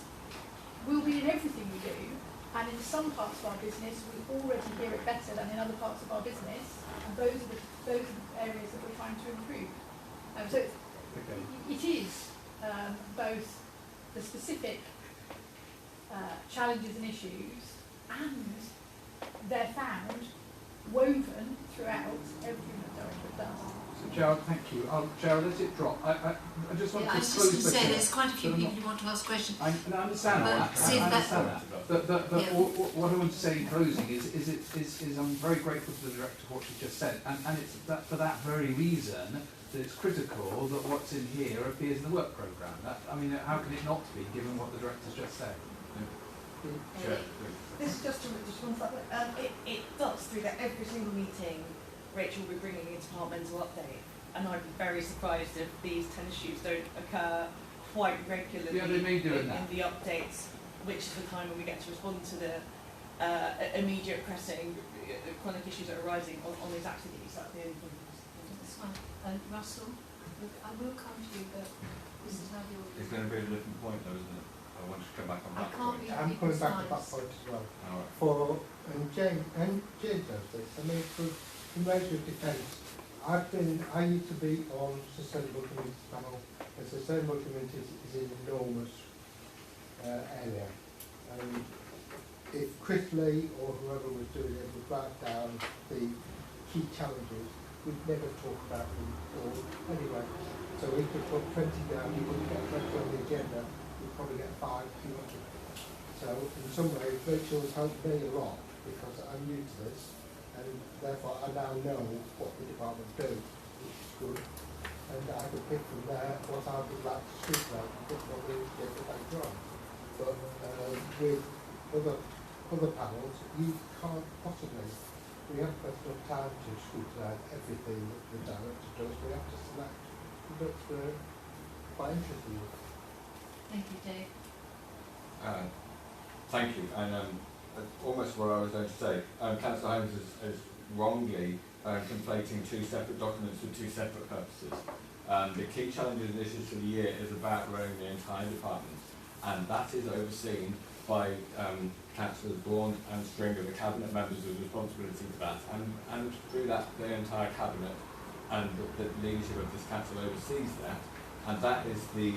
will be in everything we do, and in some parts of our business we already hear it better than in other parts of our business, and those are the areas that we're trying to improve. It is both the specific challenges and issues, and they're found woven throughout everything that Directorate does. So Gerald, thank you. Gerald, let it drop. I just want Yeah, I to was just close going to the say door. there's quite a few But I'm people who want to ask questions. I understand But that. see I if understand that- that. But Yeah. what I want to say in closing is I'm very grateful to the director for what she just said, and it's that for that very reason that it's critical that what's in here appears in the work programme. I mean, how can it not be, given what the director's just said? Sure. This is just one thing. It does through that every single meeting. Rachel will be bringing a departmental update, and I'd be very surprised if these 10 issues don't occur quite regularly Yeah, they may do in that. the updates, which is the time when we get to respond to the immediate pressing chronic issues that are arising on exactly these. That's the only point. That's fine. Russell, look, I will come to you, but this is how the order. It's going to be a different point though, isn't it? I want to come back on I that can't point. read I'm people's coming back to that slides. point as well. All right. And Jane knows this. I mean, from measure of defence, I used to be on Sustainable Communities panel, and Sustainable Communities is an enormous area. And if Chris Lee or whoever was doing it would write down the key challenges, we'd never talk about them all anyway. So we could put 20 down, you wouldn't get 20 on the agenda, you'd probably get 5 if you wanted. So in some ways, Rachel's helped me a lot because I'm new to this, and therefore I now know what the department do, which is good. And I can pick from there what I would like to speak about and put what we get later on. But with other panels, you can't possibly. We haven't got enough time to scrutinise everything that the director does. We have to select the bits we're quite interested in. Thank you, Dave. Thank you. And almost what I was going to say, Councillor Holmes is wrongly conflating two separate documents with two separate purposes. The key challenges and issues for the year is about running the entire department, and that is overseen by Councillors Bourne and Stringer, the Cabinet members with responsibility for that, and through that the entire Cabinet and the leadership of this council oversees that, and that is the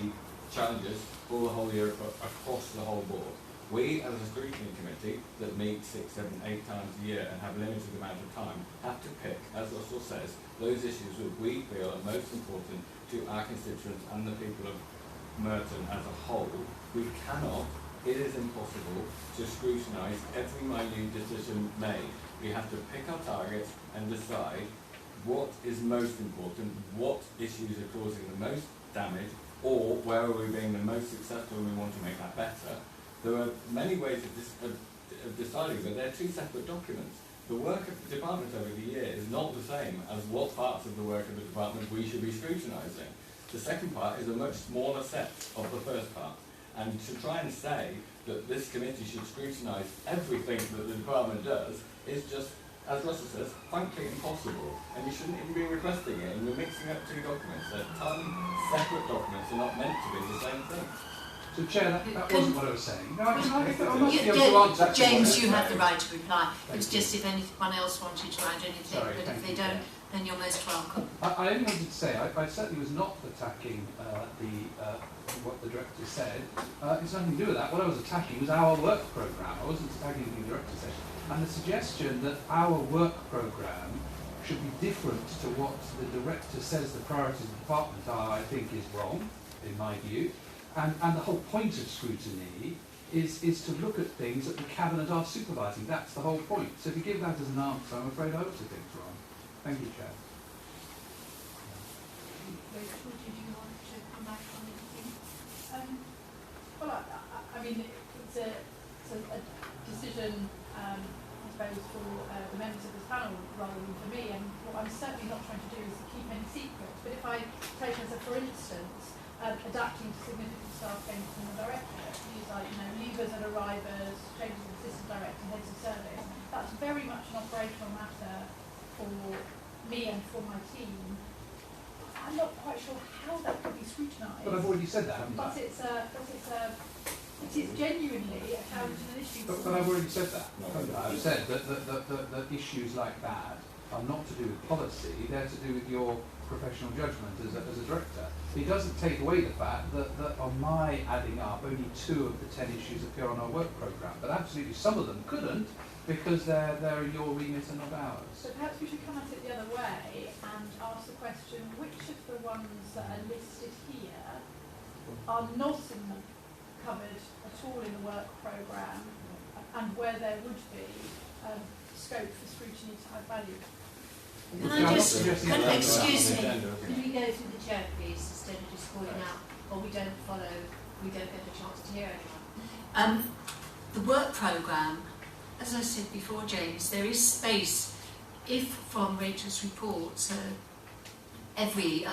challenges for the whole year across the whole board. We, as a scrutiny committee that meets 6, 7, 8 times a year and have a limited amount of time, have to pick, as Russell says, those issues that we feel are most important to our constituents and the people of Merton as a whole. We cannot, it is impossible, to scrutinise every minute decision made. We have to pick our targets and decide what is most important, what issues are causing the most damage, or where are we being the most successful and we want to make that better. There are many ways of deciding, but they're two separate documents. The work of the department over the year is not the same as what parts of the work of the department we should be scrutinising. The second part is a much smaller set of the first part. And to try and say that this committee should scrutinise everything that the department does is just, as Russell says, frankly impossible. And you shouldn't even be requesting it, and you're mixing up two documents. They're separate documents, are not meant to be the same thing. So, Chair, that wasn't what I was saying. No, I must be able to answer that. James, you have the right to reply. It's just if anyone else wanted to add anything, Sorry, but if thank they you, don't, Chair. then you're most welcome. I only wanted to say, I certainly was not attacking what the director said. It's nothing to do with that. What I was attacking was our work programme. I wasn't attacking anything the director said. And the suggestion that our work programme should be different to what the director says the priorities of the department are, I think is wrong, in my view. And the whole point of scrutiny is to look at things that the Cabinet are supervising. That's the whole point. So if you give that as an answer, I'm afraid I also think it's wrong. Thank you, Chair. Rachel, did you want to come back on anything? Well, I mean, it's a decision, I suppose, for the members of this panel rather than for me. And what I'm certainly not trying to do is to keep any secrets. But if I take as a for instance, adapting to significant staff changes from the director, things like leavers and arrivers, changes in assistant director, heads of service. That's very much an operational matter for me and for my team. I'm not quite sure how that could be scrutinised. But I've already said that, haven't I? But it is genuinely a challenge and an issue. But I've already said that. I've said that issues like that are not to do with policy, they're to do with your professional judgment as a director. It doesn't take away the fact that on my adding up, only 2 of the 10 issues appear on our work programme, but absolutely some of them couldn't because they're your remit and not ours. So perhaps we should come at it the other way and ask the question, which of the ones that are listed here are not covered at all in the work programme, and where there would be scope for scrutiny to have value? Can I just, excuse me, Could we go through the chair, please, instead of just calling out, or we don't follow, we don't get a chance to hear anyone? the work programme, as I said before, James, there is space if from Rachel's report, so every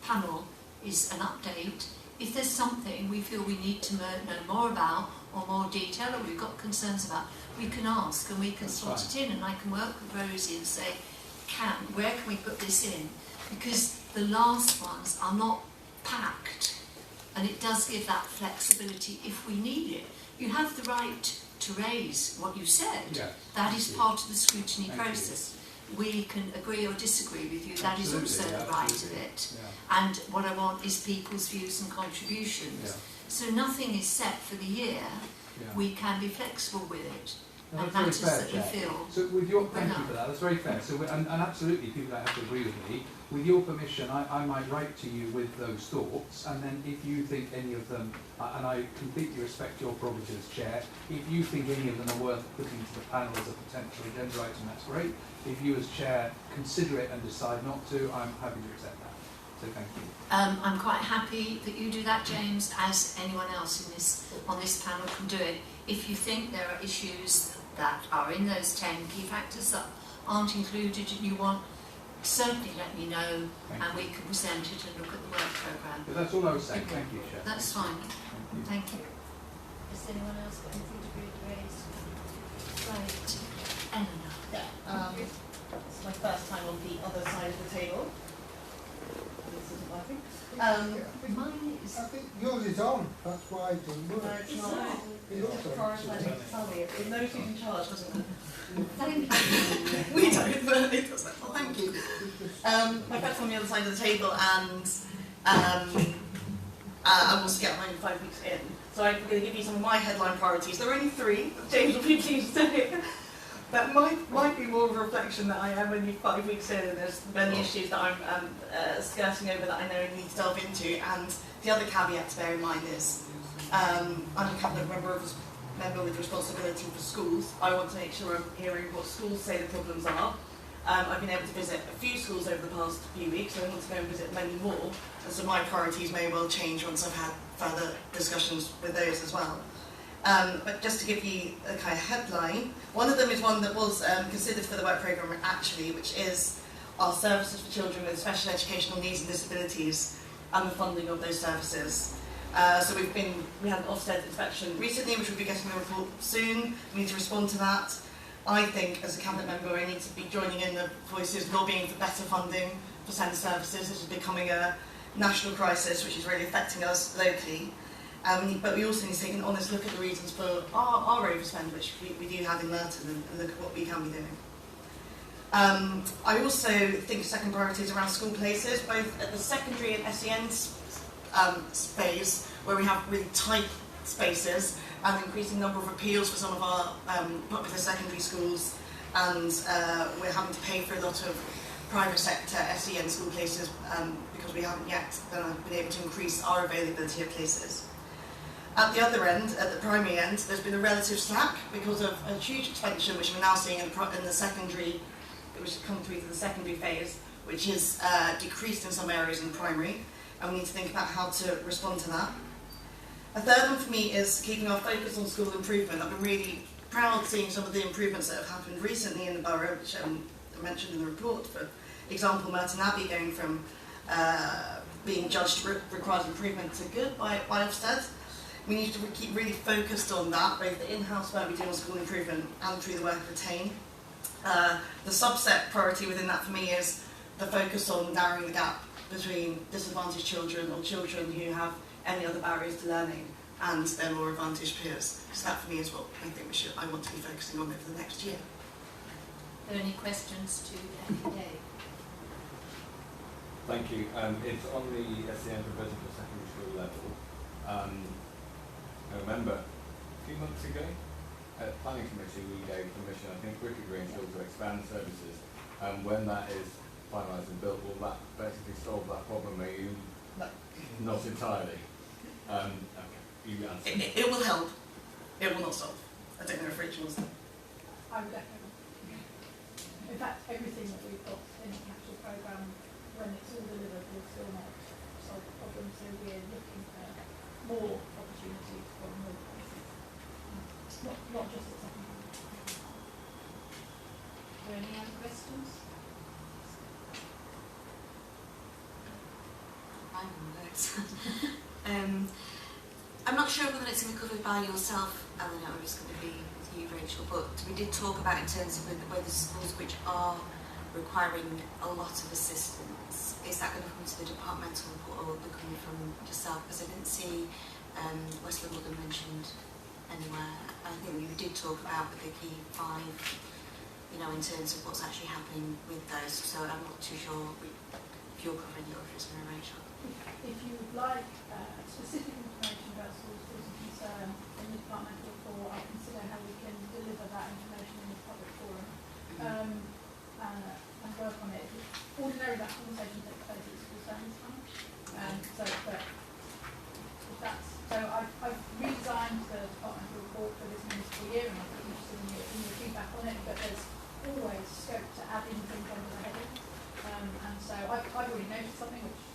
panel is an update. If there's something we feel we need to know more about or more detail or we've got concerns about, we can ask and we can sort it in, and I can work with Rosie and say, where can we put this in? Because the last ones are not packed, and it does give that flexibility if we need it. You have the right to raise what you said. Yes, that is part of the scrutiny process. We can agree or disagree with you. That is also the right of it. Yeah. And what I want is people's views and contributions. Yeah. So nothing is set for the year. Yeah. We can be flexible with it. No, And that's matters very fair, that we Chair. feel. So with your, thank you for that, that's very fair. So, and absolutely people don't have to agree with me. With your permission, I might write to you with those thoughts, and then if you think any of them, and I completely respect your prerogative as Chair, if you think any of them are worth putting to the panel as a potential agenda item, that's great. If you as Chair consider it and decide not to, I'm happy to accept that. So thank you. I'm quite happy that you do that, James, as anyone else in on this panel can do it. If you think there are issues that are in those 10 key factors that aren't included and you want, certainly let me know and we can present it and look at the work programme. But that's all I was saying. Thank you, Chair. That's fine. Thank you. Has anyone else got anything to raise? Right. Eleanor. Yeah, it's my first time on the other side of the table. This isn't working. Mine is... I think yours is on, that's why it doesn't work. No, it's not. It's also Prioritising. Sorry, it knows who's in charge, doesn't it? Thank you. We don't, but it doesn't. Well, thank you. My first time on the other side of the table, and I'm also getting mine 5 weeks in. So I'm going to give you some of my headline priorities. There are only 3, James will be pleased to say. That might be more of a reflection that I am only 5 weeks in, and there's many issues that I'm skirting over that I know I need to delve into. And the other caveat to bear in mind is I'm a cabinet member with responsibility for schools. I want to make sure I'm hearing what schools say the problems are. I've been able to visit a few schools over the past few weeks, so I want to go and visit many more. And so my priorities may well change once I've had further discussions with those as well. But just to give you a kind of headline, one of them is one that was considered for the work programme actually, which is our services for children with special educational needs and disabilities and the funding of those services. So we had an Ofsted inspection recently, which we'll be getting a report soon. We need to respond to that. I think as a cabinet member I need to be joining in the voices lobbying for better funding for centre services. This is becoming a national crisis which is really affecting us locally. But we also need to take an honest look at the reasons for our overspend, which we do have in Merton, and look at what we can be doing. I also think second priority is around school places, both at the secondary and SEN space, where we have really tight spaces, and increasing number of appeals for some of our popular secondary schools, and we're having to pay for a lot of private sector SEN school places because we haven't yet been able to increase our availability of places. At the other end, at the primary end, there's been a relative slack because of a huge expansion which we're now seeing in the secondary, which has come through to the secondary phase, which is decreased in some areas in primary, and we need to think about how to respond to that. A third one for me is keeping our focus on school improvement. I've been really proud seeing some of the improvements that have happened recently in the borough, which I mentioned in the report. For example, Merton Abbey going from being judged requires improvement to good by Ofsted. We need to keep really focused on that, both the in-house work we do on school improvement and through the work of Retain. The subset priority within that for me is the focus on narrowing the gap between disadvantaged children or children who have any other barriers to learning and their more advantaged peers. So that for me is what I think I want to be focusing on over the next year. Are there any questions to FEA? Thank you. It's on the SEN provision for secondary school level. I remember a few months ago at planning committee we gave permission, I think, Wicked Green School to expand services. When that is finalised and built, will that basically solve that problem? Are you not entirely? Okay, you answer. It will help. It will not solve. I don't know if Rachel was. I would definitely. In fact, everything that we've got in the capital programme, when it's all delivered, will still not solve the problem. So we're looking for more opportunities for more places. It's not just at second hand. Are there any other questions? I'm not sure whether it's going to be covered by yourself, Eleanor, or it's going to be with you, Rachel, but we did talk about in terms of whether schools which are requiring a lot of assistance, is that going to come to the departmental report or will it be coming from yourself? Because I didn't see West Wimbledon mentioned anywhere. I think we did talk about the key 5, you know, in terms of what's actually happening with those, so I'm not too sure if you're covering your office, Rachel. If you would like specific information about schools of concern in the departmental report, I'll consider how we can deliver that information in this public forum and work on it. Ordinarily, that conversation takes place at school standards time. I've redesigned the departmental report for this municipal year, and I'd be interested in your feedback on it. But there's always scope to add in things under the headings, and so I've already noticed something which.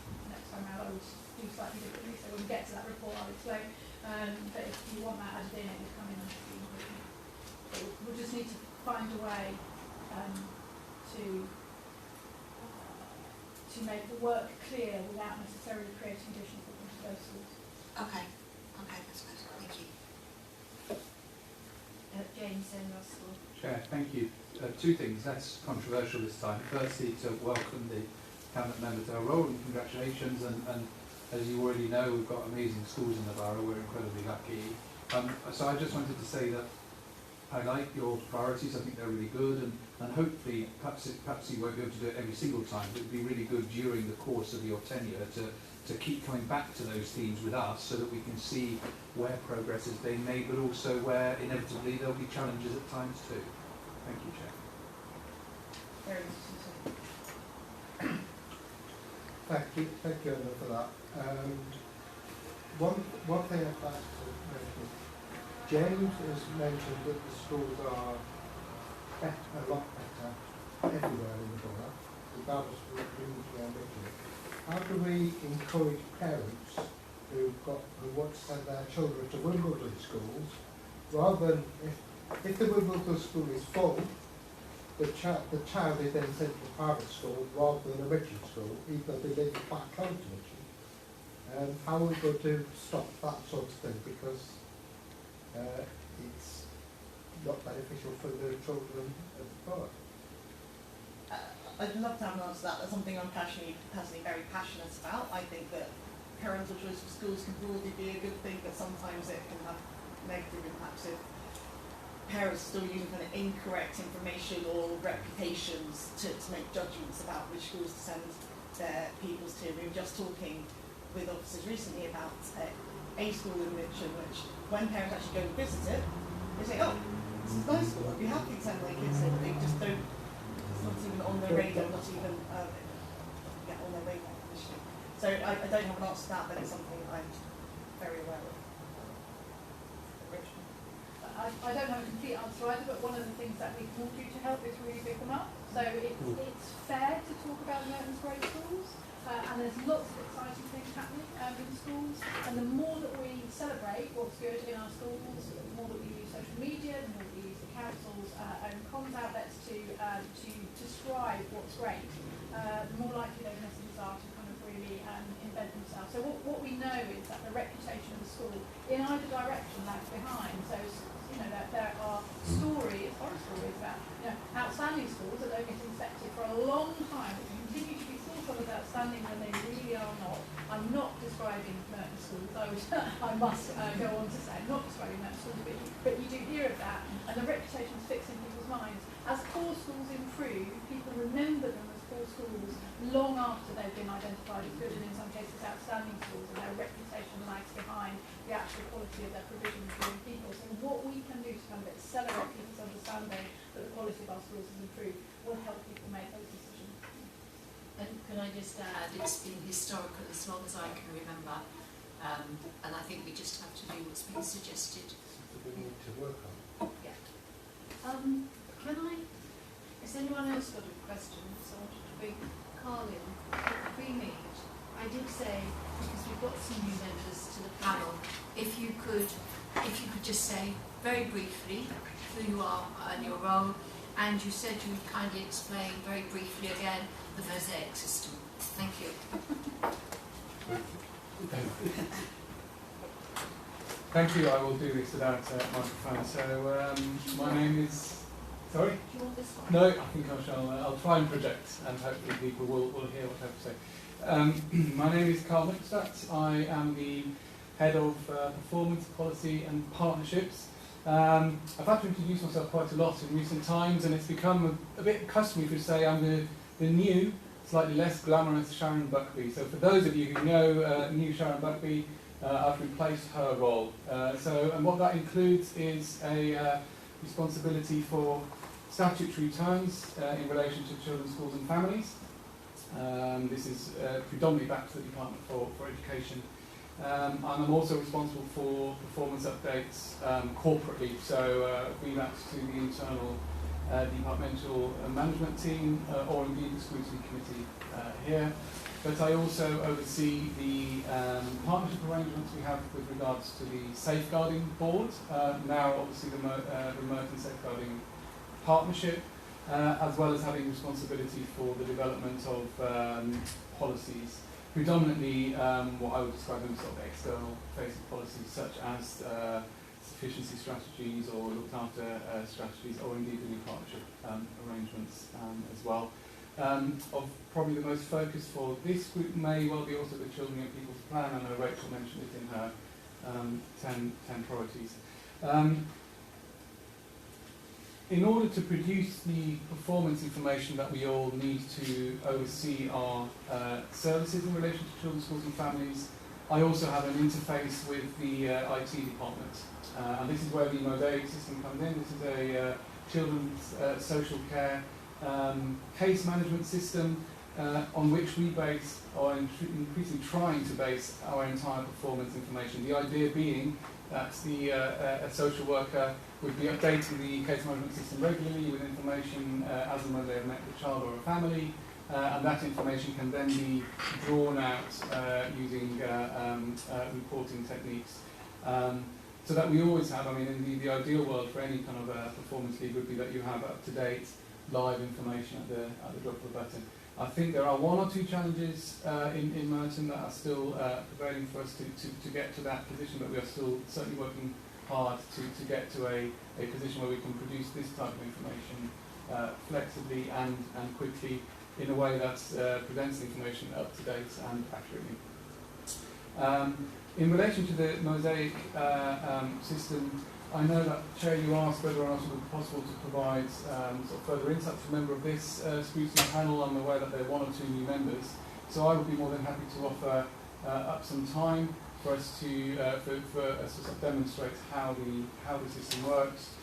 I would do slightly differently, so when we get to that report I'll explain, but if you want that added in, it would come in under the important. We'll just need to find a way to make the work clear without necessarily creating additional problems for those schools. Okay, that's good, thank you. James and Russell. Chair, thank you. 2 things, that's controversial this time. Firstly, to welcome the Cabinet member to our role, and congratulations, and as you already know, we've got amazing schools in the borough, we're incredibly lucky. So I just wanted to say that I like your priorities, I think they're really good, and hopefully, perhaps you won't be able to do it every single time, but it would be really good during the course of your tenure to keep coming back to those themes with us so that we can see where progress is being made, but also where inevitably there'll be challenges at times too. Thank you, Chair. Very interesting. Thank you, Emma, for that. One thing I'd like to mention, James has mentioned that the schools are a lot better everywhere in the borough, regardless of what community I'm making. How do we encourage parents who want to send their children to Wimbledon schools, rather than if the Wimbledon school is full, the child is then sent to a private school rather than a Richard school, even though they live back home to Richard. How are we going to stop that sort of thing? Because it's not beneficial for the children of the borough. I'd love to have an answer to that. That's something I'm personally very passionate about. I think that parental choice for schools can broadly be a good thing, but sometimes it can have negative impacts if parents still using kind of incorrect information or reputations to make judgments about which schools to send their pupils to. We were just talking with officers recently about a school in Mitcham, which when parents actually go and visit it, they say, oh, this is a nice school, I'd be happy to send my kids in. They just don't, it's not even on their radar, not even on their radar initially. So I don't have an answer to that, but it's something I'm very aware of. I don't have a complete answer either, but one of the things that we can all do to help is really pick them up. So it's fair to talk about Merton's great schools, and there's lots of exciting things happening in schools. And the more that we celebrate what's good in our schools, the more that we use social media, the more that we use the council's own comms outlets to describe what's great, the more likely those messages are to kind of really embed themselves. So what we know is that the reputation of the school in either direction lags behind. So there are stories, horror stories about outstanding schools that don't get inspected for a long time, that continue to be thought of as outstanding when they really are not. I'm not describing Merton schools. I must go on to say I'm not describing Merton schools, but you do hear of that, and the reputation is fixed in people's minds. As poor schools improve, people remember them as poor schools long after they've been identified as good and in some cases outstanding schools, and their reputation lags behind the actual quality of their provision of young people. So what we can do to kind of accelerate people's understanding that the quality of our schools has improved will help people make those decisions. And can I just add, it's been historical as long as I can remember, and I think we just have to do what's been suggested. Something we need to work on. Yeah. Has anyone else got a question? So I wanted to bring Carl in. Pre-meet, I did say, because we've got some new members to the panel, if you could just say very briefly who you are and your role, and you said you would kindly explain very briefly again the mosaic system. Thank you. Thank you. I will do this without microphone. So my name is. Sorry? Do you want this one? No, I think I shall. I'll try and project, and hopefully people will hear what I have to say. My name is Carl Mickstadt. I am the head of performance, policy, and partnerships. I've had to introduce myself quite a lot in recent times, and it's become a bit customary to say I'm the new, slightly less glamorous Sharon Buckby. So for those of you who know new Sharon Buckby, I've replaced her role. And what that includes is a responsibility for statutory returns in relation to children, schools and families. This is predominantly back to the Department for Education. And I'm also responsible for performance updates corporately, so be that to the internal departmental management team or indeed the Scrutiny Committee here. But I also oversee the partnership arrangements we have with regards to the Safeguarding Board, now obviously the Merton Safeguarding Partnership, as well as having responsibility for the development of policies, predominantly what I would describe as sort of external facing policies such as sufficiency strategies or looked after strategies, or indeed the new partnership arrangements as well. Of probably the most focus for this group may well be also the Children and Young People's Plan. I know Rachel mentioned it in her 10 priorities. In order to produce the performance information that we all need to oversee our services in relation to children, schools and families, I also have an interface with the IT department. And this is where the Mosaic system comes in. This is a children's social care case management system on which we base, or increasingly trying to base, our entire performance information. The idea being that a social worker would be updating the case management system regularly with information as and when they have met the child or a family, and that information can then be drawn out using reporting techniques. So that we always have, I mean, in the ideal world for any kind of performance lead would be that you have up-to-date live information at the drop of a button. I think there are one or two challenges in Merton that are still prevailing for us to get to that position, but we are still certainly working hard to get to a position where we can produce this type of information flexibly and quickly in a way that presents the information up to date and accurately. In relation to the Mosaic system, I know that, Chair, you asked whether or not it would be possible to provide sort of further insight to a member of this scrutiny panel. I'm aware that there are one or two new members, so I would be more than happy to offer up some time for us to sort of demonstrate how the system works.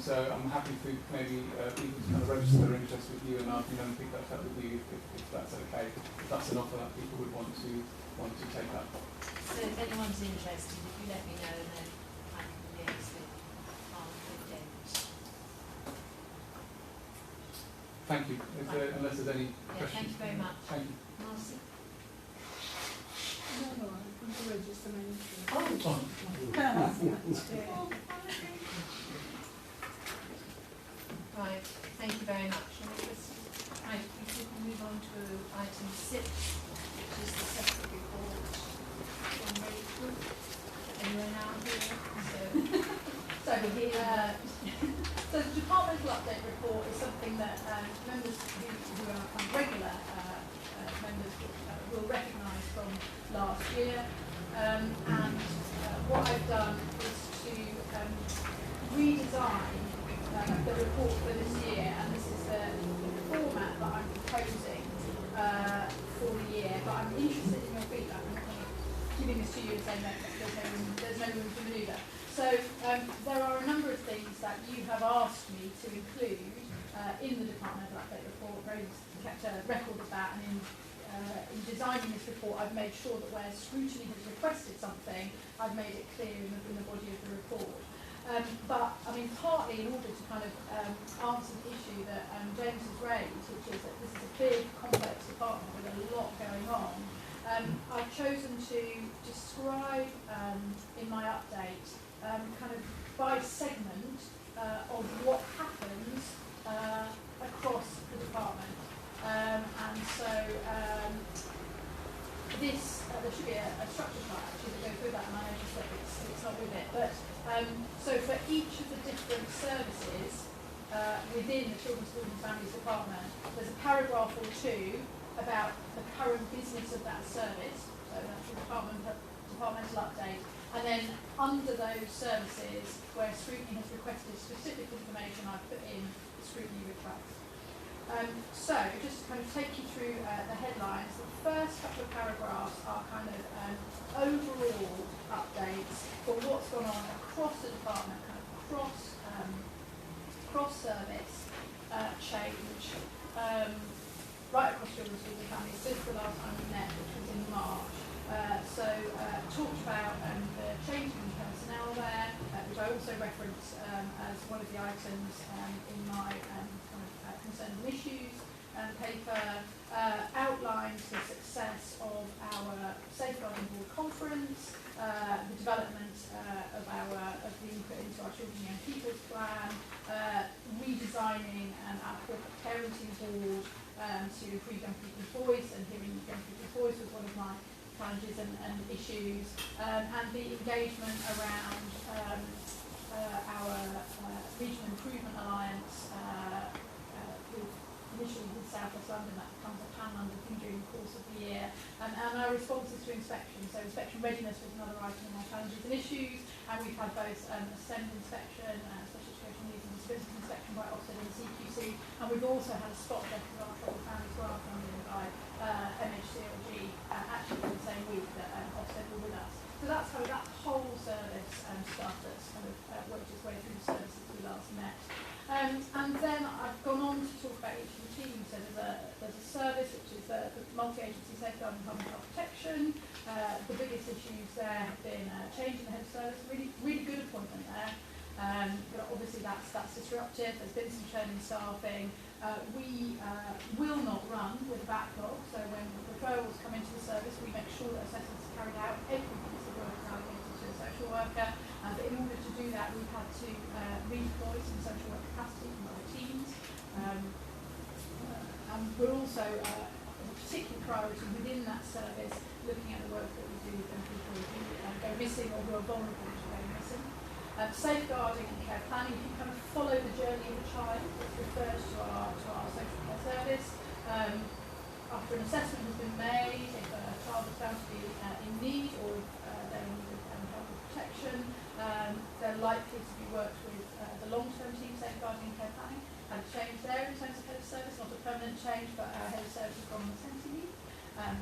So I'm happy for maybe people to kind of register their interest with you, and I can then pick that up with you if that's okay. If that's an offer that people would want to take up. So if anyone's interested, if you let me know, then I can liaise with James. Thank you. Unless there's any questions. Thank you very much. Thank you. Marcy? No, I want to register my interest. Right, thank you very much. Right, we can move on to item 6, which is the separate report from Rachel. And we're now here, So the departmental update report is something that members who are kind of regular members will recognise from last year. And what I've done is to redesign the report for this year, and this is the format that I'm proposing for the year, but I'm interested in your feedback. I'm not kind of giving this to you and saying that there's no room to manoeuvre. So there are a number of things that you have asked me to include in the departmental update report. Rose kept a record of that, and in designing this report, I've made sure that where Scrutiny has requested something, I've made it clear in the body of the report. But, I mean, partly in order to kind of answer the issue that James has raised, which is that this is a big, complex department with a lot going on, I've chosen to describe in my update kind of by segment of what happens across the department. And so this, there should be a structure chart actually to go through that, and I noticed that it's not with it. But so for each of the different services within the Children's, Schools and Families Department, there's a paragraph or two about the current business of that service, so that's the departmental update. And then under those services, where Scrutiny has requested specific information, I've put in the Scrutiny request. So, just to kind of take you through the headlines, the first couple of paragraphs are kind of overall updates for what's gone on across the department, kind of cross-service change, right across Children's, Schools and Families since the last time we met, which was in March. Talked about the change in personnel there, which I also reference as one of the items in my concerns and issues paper, outlines the success of our Safeguarding Board conference, the development of the input into our Children and Young People's Plan, redesigning our corporate parenting board to improve young people's voice, and hearing young people's voice was one of my challenges and issues, and the engagement around our Regional Improvement Alliance, initially with South West London, that becomes a pan-London thing during the course of the year, and our responses to inspection. So inspection readiness was another item in our challenges and issues, and we've had both SEND inspection, special education needs and disability inspection by Ofsted and CQC, and we've also had a spot check of our troubled families grant funding by MHCLG, actually in the same week that Ofsted were with us. So that's kind of that whole service stuff that's kind of worked its way through the services we last met. And then I've gone on to talk about each of the teams. So there's a service which is the multi-agency safeguarding public health protection. The biggest issues there have been change in the head of service, really good appointment there. But obviously that's disruptive. There's been some churn in staffing. We will not run with a backlog. So when referrals come into the service, we make sure that assessments are carried out. Every piece of work is allocated to a social worker. But in order to do that, we've had to redeploy some social work capacity from other teams. And we're also, a particular priority within that service, looking at the work that we do when people who go missing or who are vulnerable to going missing. Safeguarding and care planning, if you kind of follow the journey of a child, it refers to our social care service. After an assessment has been made, if a child is found to be in need, or if they're in need of help with protection, they're likely to be worked with the long-term team safeguarding and care planning. Had a change there in terms of head of service, not a permanent change, but our head of service has gone on maternity leave. Had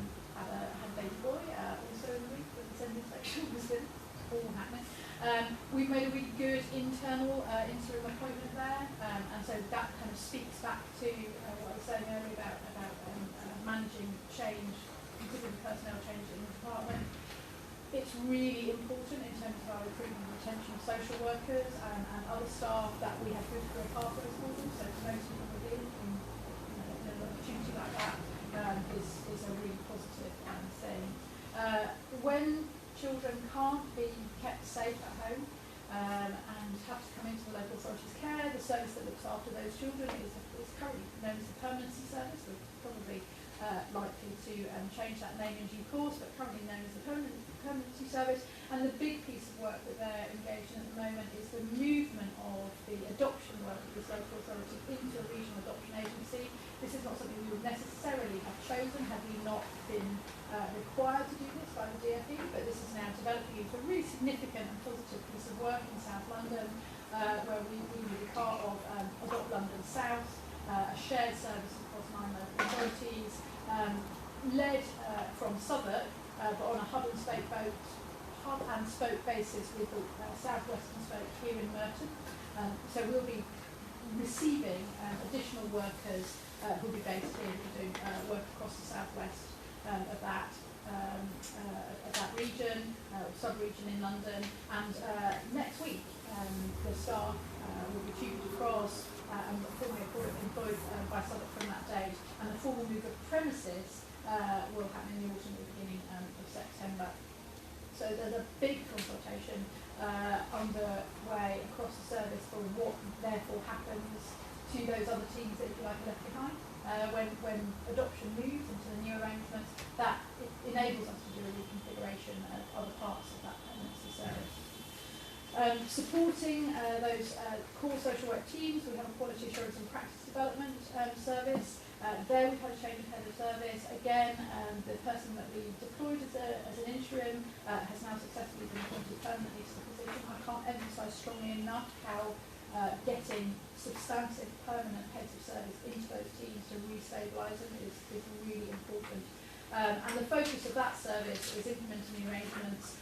a baby boy also in the week with the SEND inspection was good, all happening. We've made a really good internal interim appointment there, and so that kind of speaks back to what I was saying earlier about managing change, considering personnel change in the department. It's really important in terms of our recruitment and retention of social workers and other staff that we have good career pathways for them. So promoting them within in an opportunity like that is a really positive thing. When children can't be kept safe at home and have to come into the local authority's care, the service that looks after those children is currently known as the permanency service. We're probably likely to change that name in due course, but currently known as the permanency service. And the big piece of work that they're engaged in at the moment is the movement of the adoption work of this local authority into a regional adoption agency. This is not something we would necessarily have chosen had we not been required to do this by the DfE, but this is now developing into a really significant and positive piece of work in South London, where we will be part of Adopt London South, a shared service across 9 local authorities, led from Southwark, but on a hub and spoke basis with the southwestern spoke here in Merton. So we'll be receiving additional workers who will be based here who do work across the southwest of that region, sub-region in London. And next week, the staff will be tutored across and formally employed by Southwark from that date. And the formal move of premises will happen in the autumn at the beginning of September. So there's a big consultation underway across the service for what therefore happens to those other teams that, if you like, are left behind. When adoption moves into the new arrangements, that it enables us to do a reconfiguration of other parts of that permanency service. Supporting those core social work teams, we have a quality assurance and practice development service. There we've had a change of head of service. Again, the person that we deployed as an interim has now successfully been appointed permanently to the position. I can't emphasise strongly enough how getting substantive permanent heads of service into those teams to re-stabilise them is really important. And the focus of that service is implementing the arrangements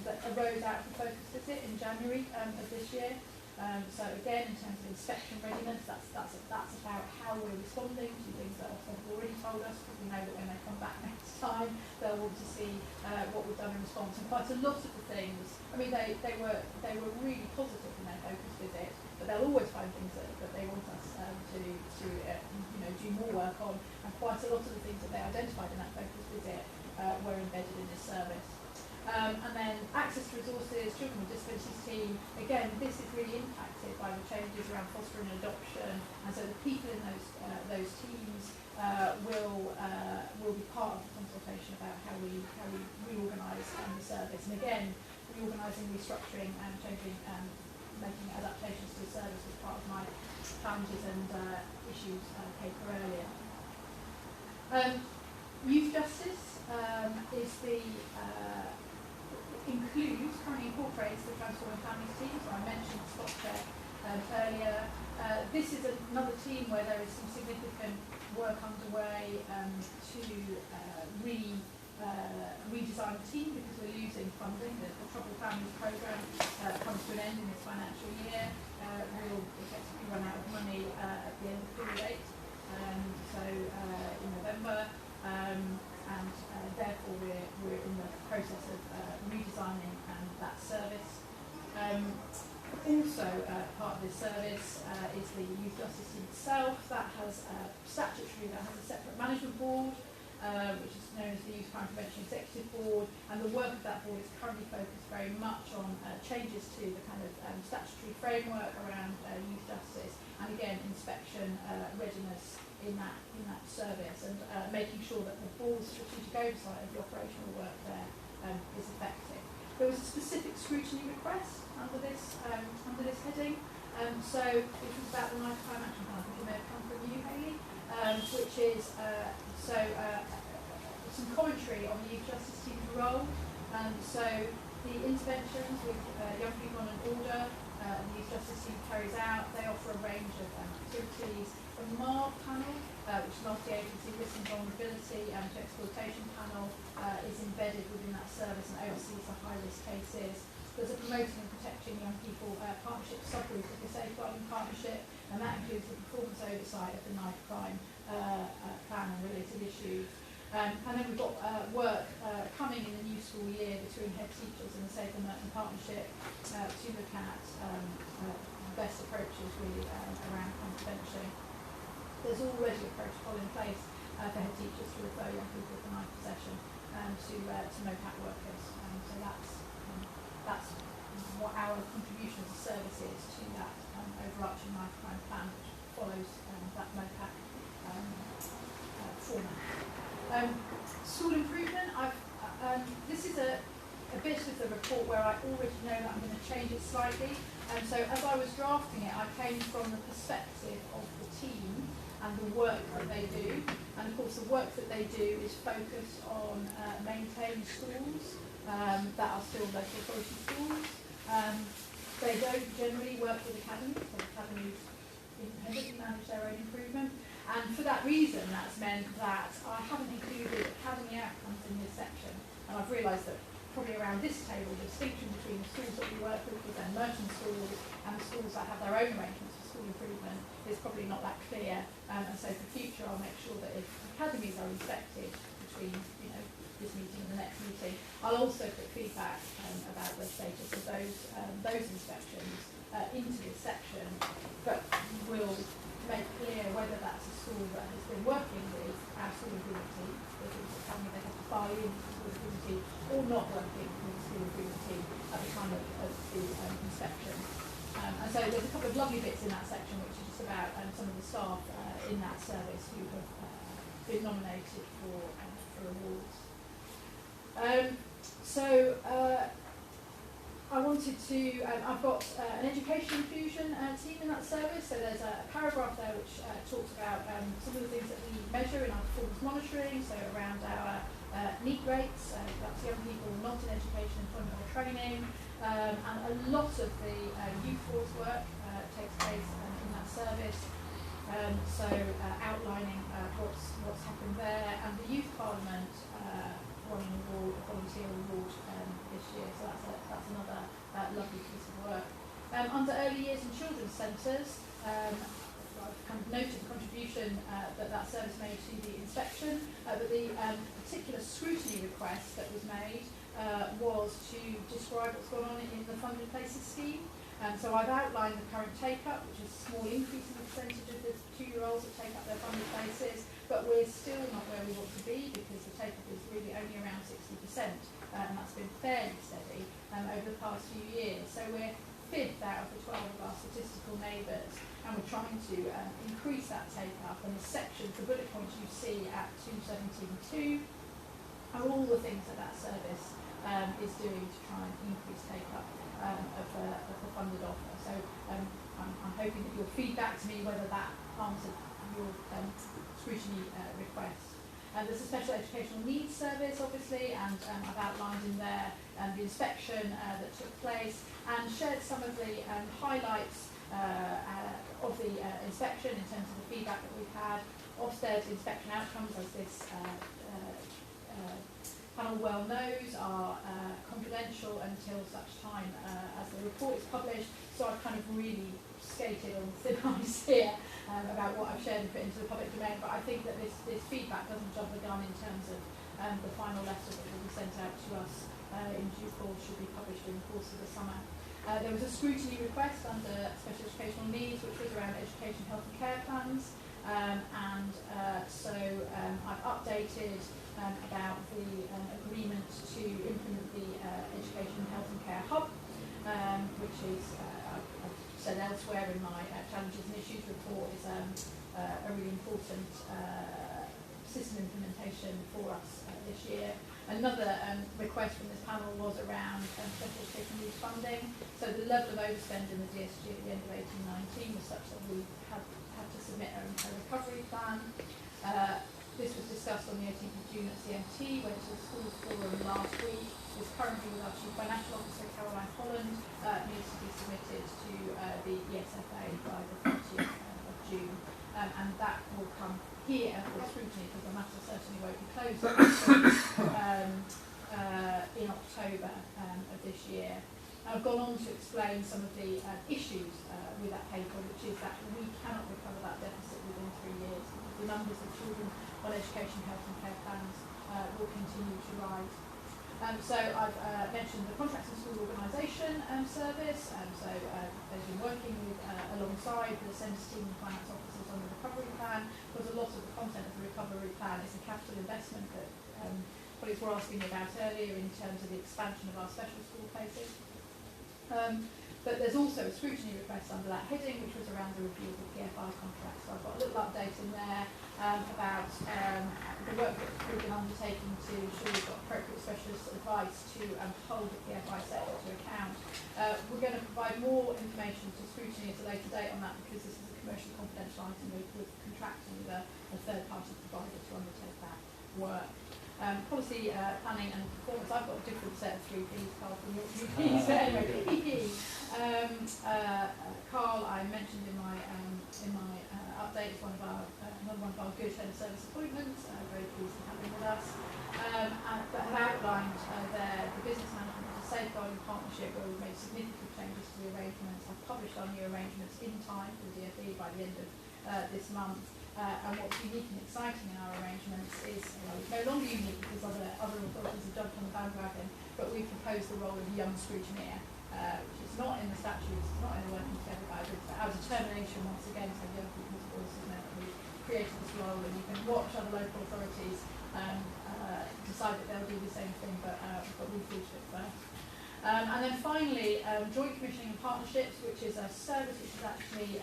that arose out of the focus visit in January of this year. So again, in terms of inspection readiness, that's about how we're responding to things that Ofsted have already told us, because we know that when they come back next time, they'll want to see what we've done in response. And quite a lot of the things, I mean, they were really positive in their focus visit, but they'll always find things that they want us to do more work on. And quite a lot of the things that they identified in that focus visit were embedded in this service. And then access to resources, children with disabilities team, again, this is really impacted by the changes around fostering and adoption, and so the people in those teams will be part of the consultation about how we reorganise the service. And again, reorganising, restructuring and changing and making adaptations to the service was part of my challenges and issues paper earlier. Youth justice is currently incorporates the Transforming Families team, so I mentioned spot check earlier. This is another team where there is some significant work underway to redesign the team, because we're losing funding. The Troubled Families programme comes to an end in this financial year. We'll effectively run out of money at the end of the date, in November. And therefore we're in the process of redesigning that service. Also part of this service is the Youth Justice Team itself. That has a separate management board, which is known as the Youth Crime Prevention Executive Board, and the work of that board is currently focused very much on changes to the kind of statutory framework around youth justice, and again inspection readiness in that service, and making sure that the board's strategic oversight of the operational work there is effective. There was a specific scrutiny request under this heading, so it was about the lifetime action plan, which may have come from you, Hayley, which is some commentary on the youth justice team's role. So the interventions with young people on an order, the youth justice team carries out. They offer a range of activities. The MARD panel, which is multi-agency risk and vulnerability and exploitation panel, is embedded within that service and oversees the high-risk cases. There's a promoting and protecting young people partnership subgroup of the safeguarding partnership, and that includes the performance oversight of the knife crime plan and related issues. And then we've got work coming in the new school year between head teachers and the Safe and Merton partnership to look at best approaches really around crime prevention. There's already a protocol in place for head teachers to refer young people for knife possession to MOPAC workers. So that's what our contribution as a service is to that overarching knife crime plan, which follows that MOPAC format. School improvement. This is a bit of the report where I already know that I'm going to change it slightly. So as I was drafting it, I came from the perspective of the team and the work that they do. And of course the work that they do is focused on maintaining schools that are still local authority schools. They don't generally work with academies, so academies independently manage their own improvement. And for that reason, that's meant that I haven't included academy outcomes in this section. And I've realised that probably around this table, the distinction between the schools that we work with and Merton schools and the schools that have their own arrangements for school improvement is probably not that clear. And so for future, I'll make sure that if academies are inspected between, this meeting and the next meeting, I'll also put feedback about the status of those inspections into this section, but will make clear whether that's a school that has been working with our school improvement team, because it's something they have to buy into the school improvement team, or not working with the school improvement team at the time of the inspection. And so there's a couple of lovely bits in that section which are just about some of the staff in that service who have been nominated for awards. I wanted to, I've got an education inclusion team in that service, so there's a paragraph there which talks about some of the things that we measure in our performance monitoring, so around our NEET rates, that's young people not in education, employment or training, and a lot of the youth force work takes place in that service, outlining what's happened there, and the Youth Parliament won an award, a volunteer award this year, so that's another lovely piece of work. Under early years and children's centres, I've kind of noted the contribution that service made to the inspection, but the particular scrutiny request that was made was to describe what's going on in the funded places scheme. So I've outlined the current take-up, which is a small increase in the percentage of the 2-year-olds that take up their funded places, but we're still not where we want to be because the take-up is really only around 60%, and that's been fairly steady over the past few years. So we're 5th out of the 12 of our statistical neighbours, and we're trying to increase that take-up, and the sections, the bullet points you see at 217.2 are all the things that service is doing to try and increase take-up of the funded offer. So I'm hoping that you'll feedback to me whether that answered your scrutiny request. There's a special educational needs service, obviously, and I've outlined in there the inspection that took place and shared some of the highlights of the inspection in terms of the feedback that we've had. Ofsted inspection outcomes, as this panel well knows, are confidential until such time as the report is published, so I've kind of really skated on thin ice here about what I've shared and put into the public domain, but I think that this feedback doesn't jump the gun in terms of the final letter that will be sent out to us in due course, should be published in the course of the summer. There was a scrutiny request under special educational needs, which was around education, health and care plans, I've updated about the agreement to implement the Education, Health and Care Hub, which is, I've said elsewhere in my Challenges and Issues report, is a really important system implementation for us this year. Another request from this panel was around special education needs funding. So the level of overspend in the DSG at the end of 18-19 was such that we had to submit a recovery plan. This was discussed on the 18th of June at CMT, went to the schools forum last week. It's currently with our Chief Financial Officer, Caroline Holland, needs to be submitted to the ESFA by the 30th of June. And that will come here for scrutiny because the matter certainly won't be closed in October of this year. I've gone on to explain some of the issues with that paper, which is that we cannot recover that deficit within 3 years. The numbers of children on education, health and care plans will continue to rise. So I've mentioned the Contracts and School Organisation service, they've been working with, alongside the Centre team and finance officers on the recovery plan, because a lot of the content of the recovery plan is a capital investment that colleagues were asking me about earlier in terms of the expansion of our special school places. But there's also a scrutiny request under that heading, which was around the review of the PFI contract. So I've got a little update in there about the work that we've been undertaking to ensure we've got appropriate specialist advice to hold the PFI sector to account. We're going to provide more information to scrutiny at a later date on that because this is a commercially confidential item with contracting with a third-party provider to undertake that work. Policy, planning and performance. I've got a different set of 3 Ps, Carl, from your 3 Ps. But anyway, PP. Carl, I mentioned in my update, is another one of our good head of service appointments. Very pleased to have him with us. But have outlined the business management as a safeguarding partnership where we've made significant changes to the arrangements. I've published our new arrangements in time for the DfE by the end of this month. And what's unique and exciting in our arrangements is, it's no longer unique because other authorities have jumped on the bandwagon, but we've proposed the role of young scrutineer, which is not in the statutes, it's not in the working together guidance, but our determination once again to young people's voices meant that we've created this role, and you can watch other local authorities decide that they'll do the same thing, but we thought of it first. And then finally, joint commissioning and partnerships, which is a service which is actually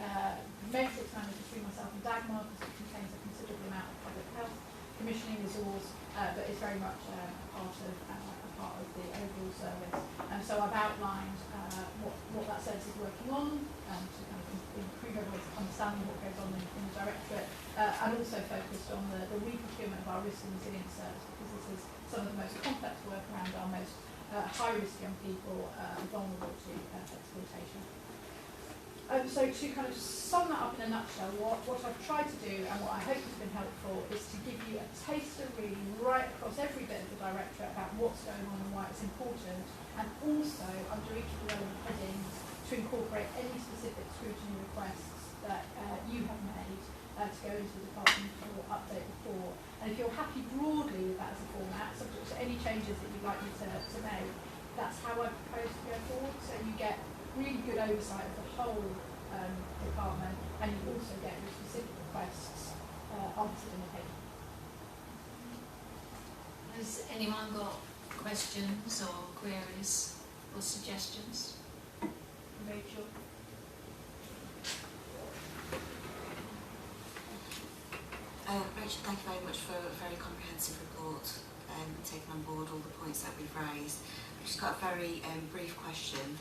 matrix managed between myself and Dagmar, because it contains a considerable amount of public health commissioning resource, but it's very much a part of the overall service. And so I've outlined what that service is working on to kind of improve everyone's understanding of what goes on in the directorate, and also focused on the re-procurement of our risk and resilience service, because this is some of the most complex work around our most high-risk young people vulnerable to exploitation. So to kind of sum that up in a nutshell, what I've tried to do and what I hope has been helpful is to give you a taster really right across every bit of the directorate about what's going on and why it's important, and also under each of the relevant headings to incorporate any specific scrutiny requests that you have made to go into the department for update report. And if you're happy broadly with that as a format, subject to any changes that you'd like me to make, that's how I propose to go forward. So you get really good oversight of the whole department, and you also get your specific requests answered in the paper. Has anyone got questions or queries or suggestions? Rachel? Rachel, thank you very much for a very comprehensive report and taking on board all the points that we've raised. I've just got a very brief question,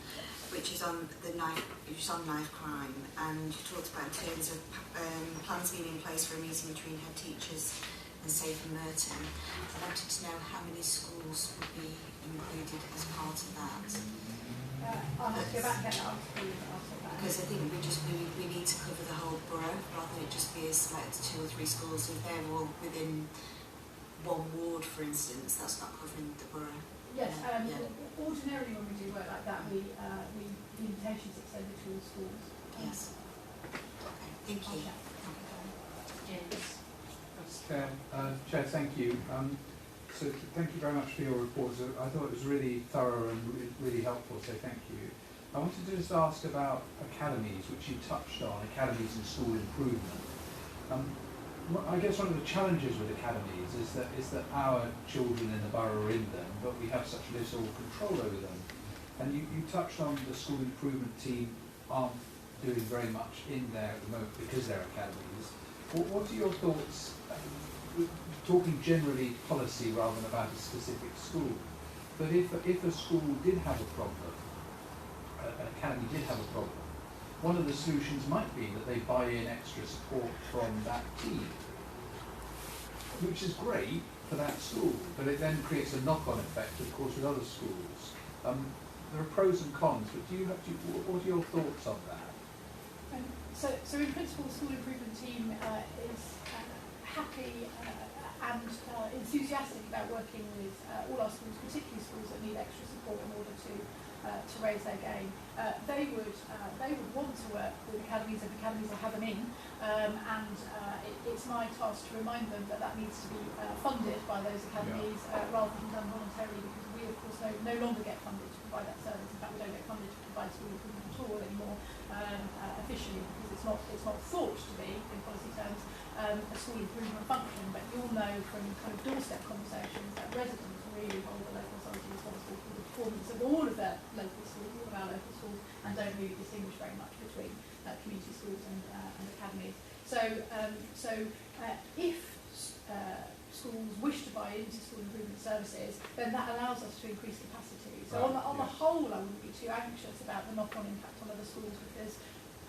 which is on knife crime, and you talked about in terms of plans being in place for a meeting between head teachers and Safe and Merton. I wanted to know how many schools would be included as part of that. I'll have to go back and get that answer for you. Because I think we need to cover the whole borough rather than it just be a select 2 or 3 schools. If they're all within one ward, for instance, that's not covering the borough. Yes, ordinarily when we do work like that, the invitations extended to all schools. Yes. Okay, thank you. James. Chair, thank you. So thank you very much for your report. I thought it was really thorough and really helpful, so thank you. I wanted to just ask about academies, which you touched on, academies and school improvement. I guess one of the challenges with academies is that our children in the borough are in them, but we have such little control over them. And you touched on the school improvement team aren't doing very much in there at the moment because they're academies. What are your thoughts, talking generally policy rather than about a specific school, but if a school did have a problem, an academy did have a problem, one of the solutions might be that they buy in extra support from that team, which is great for that school, but it then creates a knock-on effect, of course, with other schools. There are pros and cons, but what are your thoughts on that? So in principle, the school improvement team is happy and enthusiastic about working with all our schools, particularly schools that need extra support in order to raise their game. They would want to work with academies if academies will have them in, and it's my task to remind them that that needs to be funded by those academies rather than done voluntarily, because we of course no longer get funded to provide that service. In fact, we don't get funded to provide school improvement at all anymore officially, because it's not thought to be, in policy terms, a school improvement function. But you'll know from kind of doorstep conversations that residents really hold the local authority responsible for the performance of all of their local schools, all of our local schools, and don't really distinguish very much between community schools and academies. So if schools wish to buy into school improvement services, then that allows us to increase capacity. So on the whole, I wouldn't be too anxious about the knock-on impact on other schools, because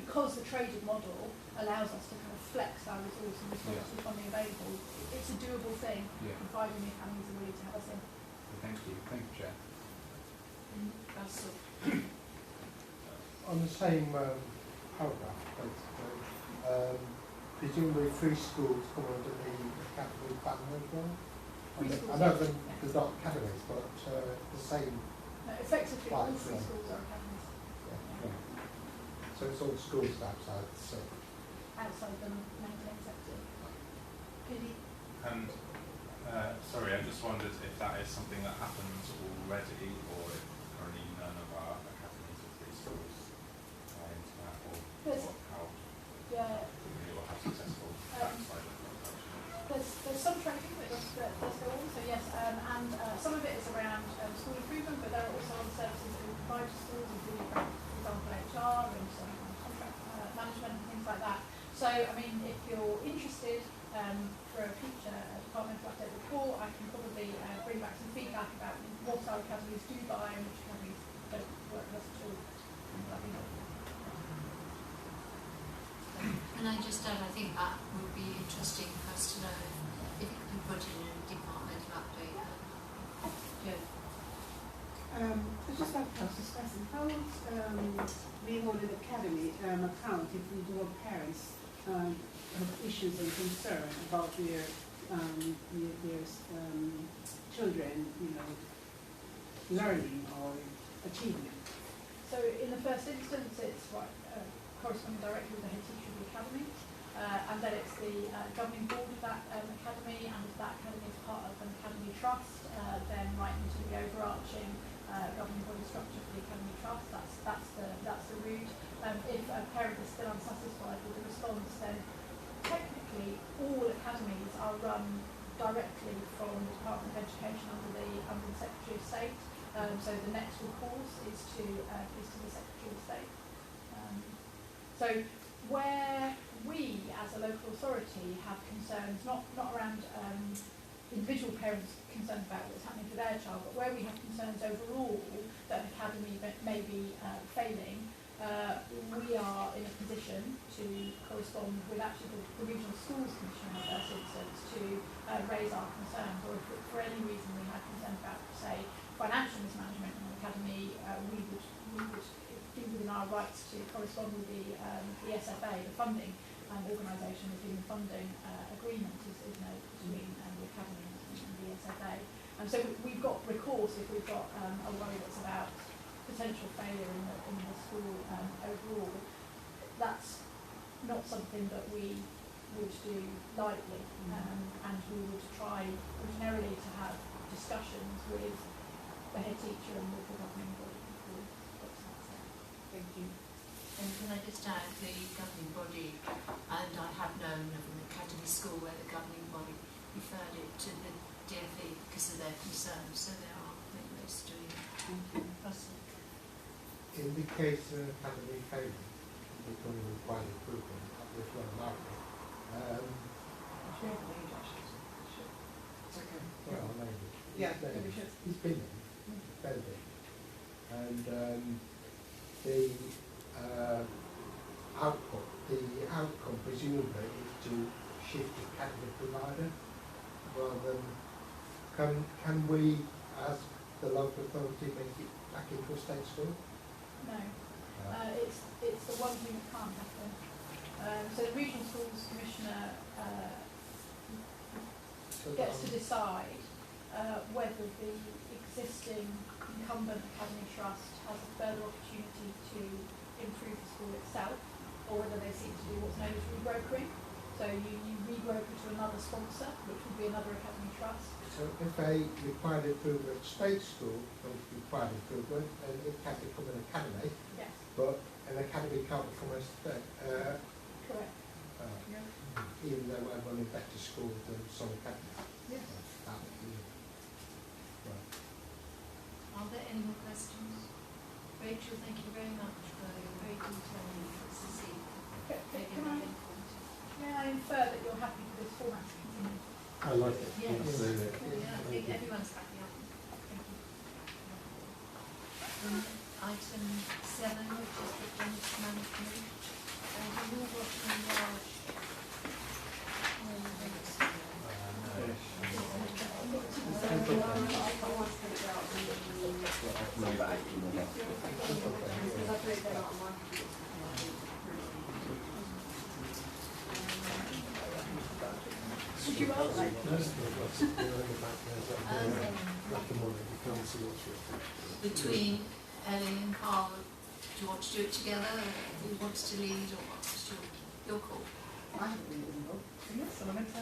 because the traded model allows us to kind of flex our resource and response to funding available, it's a doable thing, providing the academies are willing to have us in. Thank you, Chair. Russell. On the same paragraph, basically, presumably free schools come under the academy banner as well? I know they're not academies, but the same. No, effectively, all Like, free schools are academies. Yeah. So it's all schools outside the city. Outside the maintained sector. Goody. And sorry, I just wondered if that is something that happens already, or if currently none of our academies or free schools are into that, or how successful outside of that. There's some training that does go on, so yes, and some of it is around school improvement, but there are also other services that we provide to schools, including, for example, HR and some contract management and things like that. So, I mean, if you're interested for a future departmental update report, I can probably bring back some feedback about what our academies do buy and which academies don't work with us at all. And I just add, I think that would be interesting for us to know if it could be put in a departmental update. Yeah. I just like to ask this question. How would we hold an academy account if we do have parents have issues and concern about their children, learning or achievement? So in the first instance, it's corresponding directly with the head teacher of the academy, and then it's the governing board of that academy, and if that academy is part of an academy trust, then right into the overarching governing body structure for the academy trust. That's the route. If a parent is still unsatisfied with the response, then technically all academies are run directly from the Department of Education under the Secretary of State. So the next recourse is to the Secretary of State. So where we, as a local authority, have concerns, not around individual parents concerned about what's happening to their child, but where we have concerns overall that an academy may be failing, we are in a position to correspond with actually the Regional Schools Commission in the first instance to raise our concerns, or if for any reason we had concerns about, say, financial mismanagement in an academy, we would be within our rights to correspond with the SFA, the funding organisation, the human funding agreement is made between the academy and the SFA. And so we've got recourse if we've got a worry that's about potential failure in the school overall. That's not something that we would do lightly, and we would try ordinarily to have discussions with the head teacher and with the governing body. Thank you. And can I just add, the governing body, and I have known of an academy school where the governing body referred it to the DFE because of their concerns, so there are many ways to do it. In the case of an academy failing, becoming required improvement, that was one market. It's okay. Well, maybe. Yeah, maybe. we should. He's been in, very big. And the outcome presumably is to shift to academy provider rather than, can we as the local authority make it back into a state school? No, it's the one thing that can't happen. So the Regional Schools Commissioner gets to decide whether the existing incumbent academy trust has a further opportunity to improve the school itself, or whether they seek to do what's known as rebrokering. So you rebroker to another sponsor, which would be another academy trust. So if a required improvement state school comes required improvement, then it can become an academy. Yes. But an academy can't become a state. Correct. Even though I'm running better schools than some academies. Yes. Are there any more questions? Rachel, thank you very much for your very detailed inputs this evening. May I infer that you're happy for this format to continue? I like it. Yes. Absolutely. Yeah, I think everyone's happy. Thank you. Item 7, which is the Defence Management. Would you rather? Between Ellie and Carl, do you want to do it together? Who wants to lead, or what's your call? I haven't really been involved. Yes, and I meant to.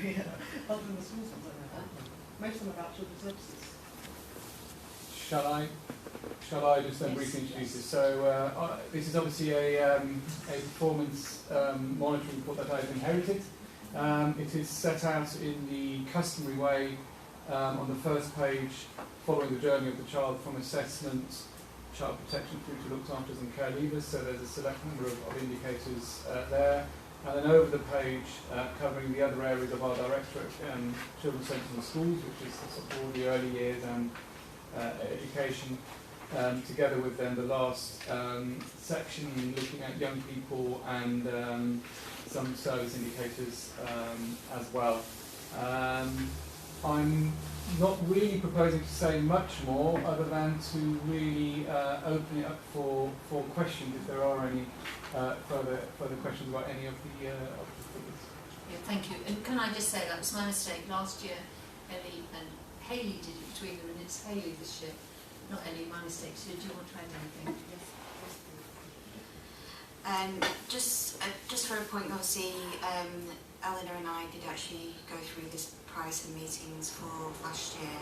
Yeah, other than the schools ones, I know. Most of them are about children's services. Shall I just then briefly introduce this? So this is obviously a performance monitoring report that I've inherited. It is set out in the customary way on the first page, following the journey of the child from assessment, child protection through to looked afters and care leavers. So there's a select number of indicators there. And then over the page, covering the other areas of our directorate, children's centres and schools, which is all the early years and education, together with then the last section looking at young people and some service indicators as well. I'm not really proposing to say much more other than to really open it up for questions if there are any further questions about any of the figures. Yeah, thank you. And can I just say that was my mistake last year. Ellie and Hayley did it between them, and it's Hayley this year, not Ellie. My mistake. So do you want to add anything? Just for a point, obviously, Eleanor and I did actually go through this price and meetings for last year.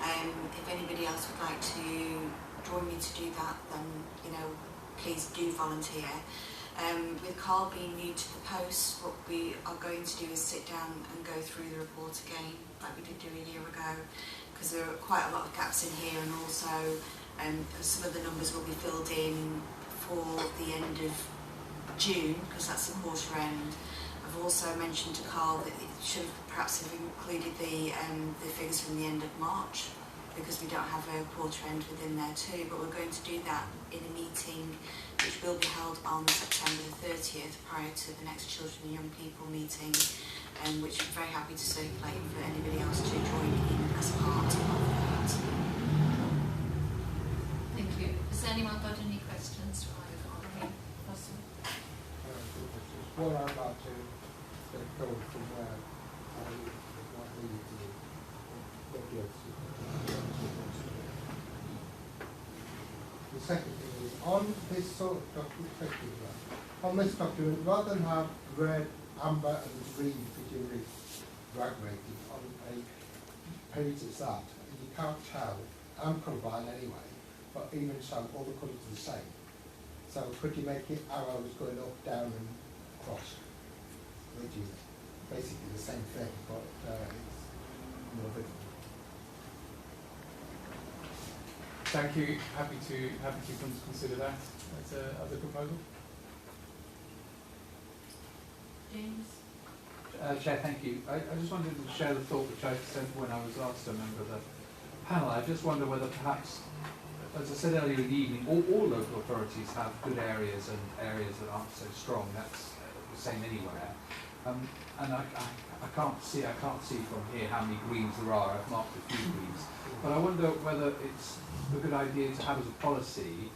If anybody else would like to join me to do that, then please do volunteer. With Carl being new to the post, what we are going to do is sit down and go through the report again, like we did do a year ago, because there are quite a lot of gaps in here, and also some of the numbers will be filled in for the end of June, because that's the quarter end. I've also mentioned to Carl that it should perhaps have included the figures from the end of March, because we don't have a quarter end within there too, but we're going to do that in a meeting which will be held on September the 30th prior to the next Children and Young People meeting, which I'm very happy to circulate for anybody else to join in as part of that. Thank you. Has anyone got any questions for either Carl or me? What I'd like to go from where I what we need to do. The second thing is, on this sort of document, rather than have red, amber and green pecuniary drag rating on a page that's that, you can't tell, I'm colourblind anyway, but even so, all the colours are the same. So could you make it arrows going up, down and across, which is basically the same thing, but it's more visible. Thank you. Happy to consider that as a proposal. James? Chair, thank you. I just wanted to share the thought which I said when I was last a member of the panel. I just wonder whether perhaps, as I said earlier in the evening, all local authorities have good areas and areas that aren't so strong. That's the same anywhere. And I can't see from here how many greens there are. I've marked a few greens. But I wonder whether it's a good idea to have as a policy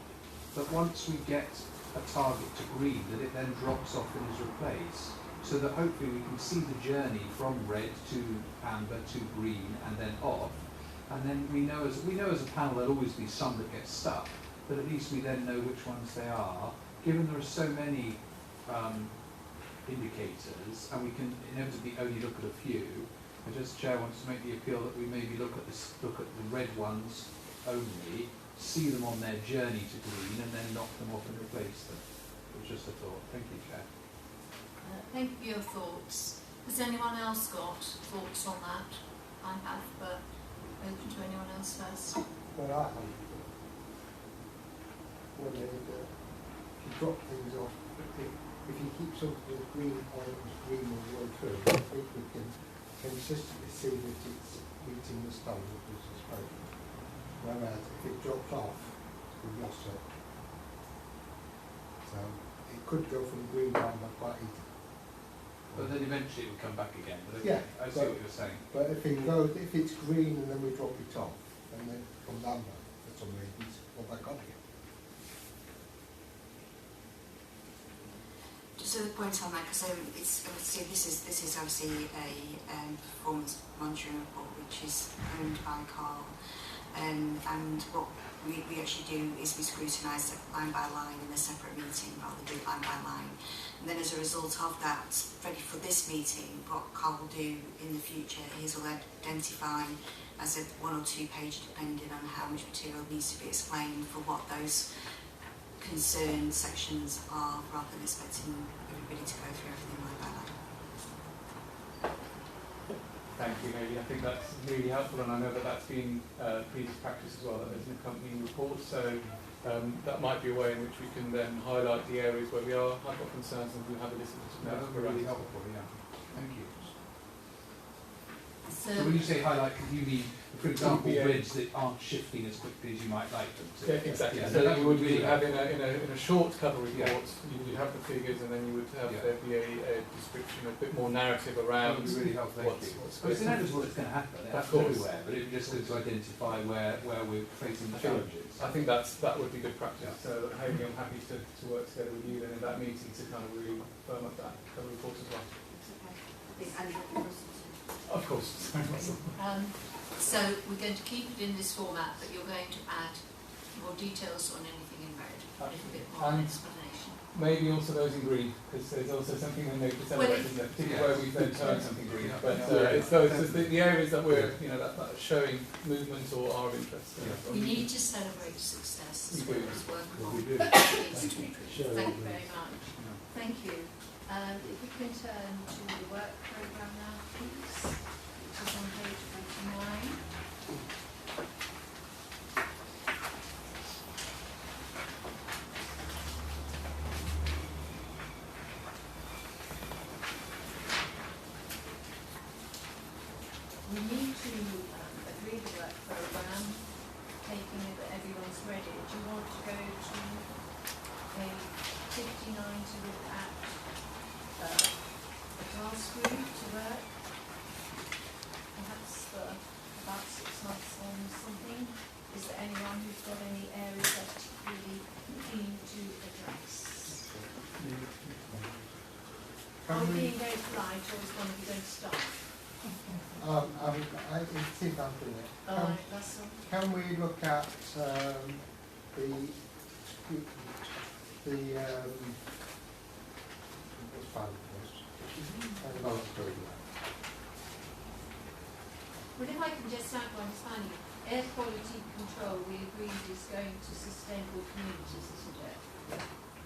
that once we get a target to green, that it then drops off and is replaced, so that hopefully we can see the journey from red to amber to green and then off. And then we know as a panel there'll always be some that get stuck, but at least we then know which ones they are. Given there are so many indicators, and we can inevitably only look at a few, Chair wants to make the appeal that we maybe look at the red ones only, see them on their journey to green, and then knock them off and replace them. It was just a thought. Thank you, Chair. Thank you for your thoughts. Has anyone else got thoughts on that? I have, but open to anyone else first. Well, I have. Well, if you drop things off, if you keep sort of the green orange green all the way through, I think we can consistently see that it's meeting the standard which is spoken. Whereas if it drops off, we've lost it. So it could go from green to amber quite easily. But then eventually it would come back again. But Yeah, I see what you're saying. But if it's green and then we drop it off, and then from amber for some reasons, go back on again. Just a point on that, because it's obviously this is obviously a performance monitoring report which is owned by Carl, and what we actually do is we scrutinise it line by line in a separate meeting rather than do it line by line. And then as a result of that, ready for this meeting, what Carl will do in the future is will identify as a 1 or 2 page, depending on how much material needs to be explained, for what those concerned sections are, rather than expecting everybody to go through everything line by line. Thank you, Hayley. I think that's really helpful, and I know that that's been previous practice as well, that there's an accompanying report, so that might be a way in which we can then highlight the areas where we have got concerns and we have a list of That would be really helpful, yeah. Thank you. So, So when you say highlight, could you mean, for example, grids that aren't shifting as quickly as you might like them to? Yeah, exactly. Yeah, So that you would would really have in a short cover report, Yeah. you would have the figures, and then you would have Yeah. there'd be a description, a bit more narrative That around would be really helpful, thank you. what's Well, it's inevitable it's going to happen, Of that's course. everywhere, but it would just good to identify where we're facing the challenges. I think that would be good practice. So Hayley, I'm happy to work together with you then in that meeting to kind of really firm up that cover report as well. Of course. So we're going to keep it in this format, but you're going to add more details on anything in red, a little bit more And explanation. maybe also those in green, because there's also something in there to celebrate, isn't there? Particularly where we've then turned something green. But it's those it's the areas that we're, that are showing movement or are of interest. We need to celebrate success as well as work on We do. it needs to be true. Thank you very much. Thank you. If we can turn to the work programme now, please, which is on page 49. We need to agree the work programme, taking it that everyone's ready. Do you want to go to page 59 to look at the task group to work? Perhaps for about 6 months on something. Is there anyone who's got any areas they're particularly keen to address? Are you being very polite, or is one of you going to start? I think I'm doing it. All right, that's all. Can we look at what's fine first? Well, if I can just outline slightly, air quality control, we agreed is going to sustainable communities, isn't it?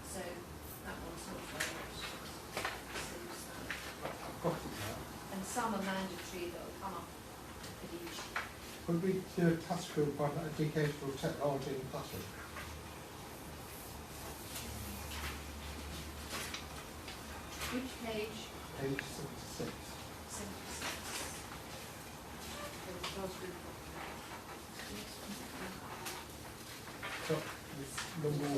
So that one's not very much seems that. I've got it now. And some are mandatory that will come up at each. Could we do a task group on educational technology in the classroom? Which page? Page 76. 76. So, it's number 1.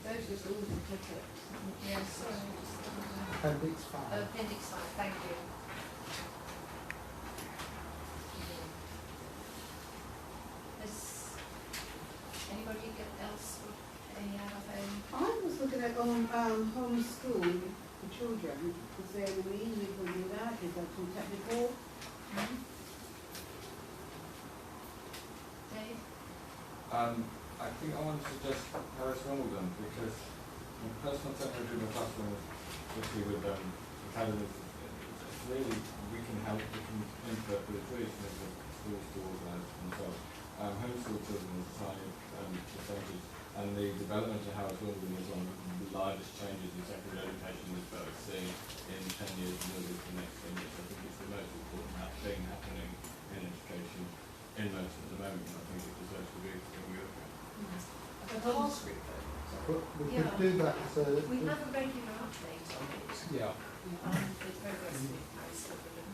Those just all the tickets. Yes, sorry. Appendix 5. Appendix 5, thank you. Has anybody else got any other own? I was looking at homeschool for children. Is there a mean we can do that? Is that too technical? Dave? I think I want to suggest Harris Wimbledon because personal technology in the classroom, especially with academies, it's really, we can help, we can input, but it's really something that schools to organise themselves. Homeschool children is a tiny percentage, and the development of Harris Wimbledon is one of the largest changes in secondary education we've ever seen in 10 years and will be for the next 10 years. I think it's the most important thing happening in education in Merton at the moment, and I think it deserves to be in Europe. The task group, But we Yeah. could do that as a... We have a regular update on it. Yeah. The progress with Paris Wimbledon.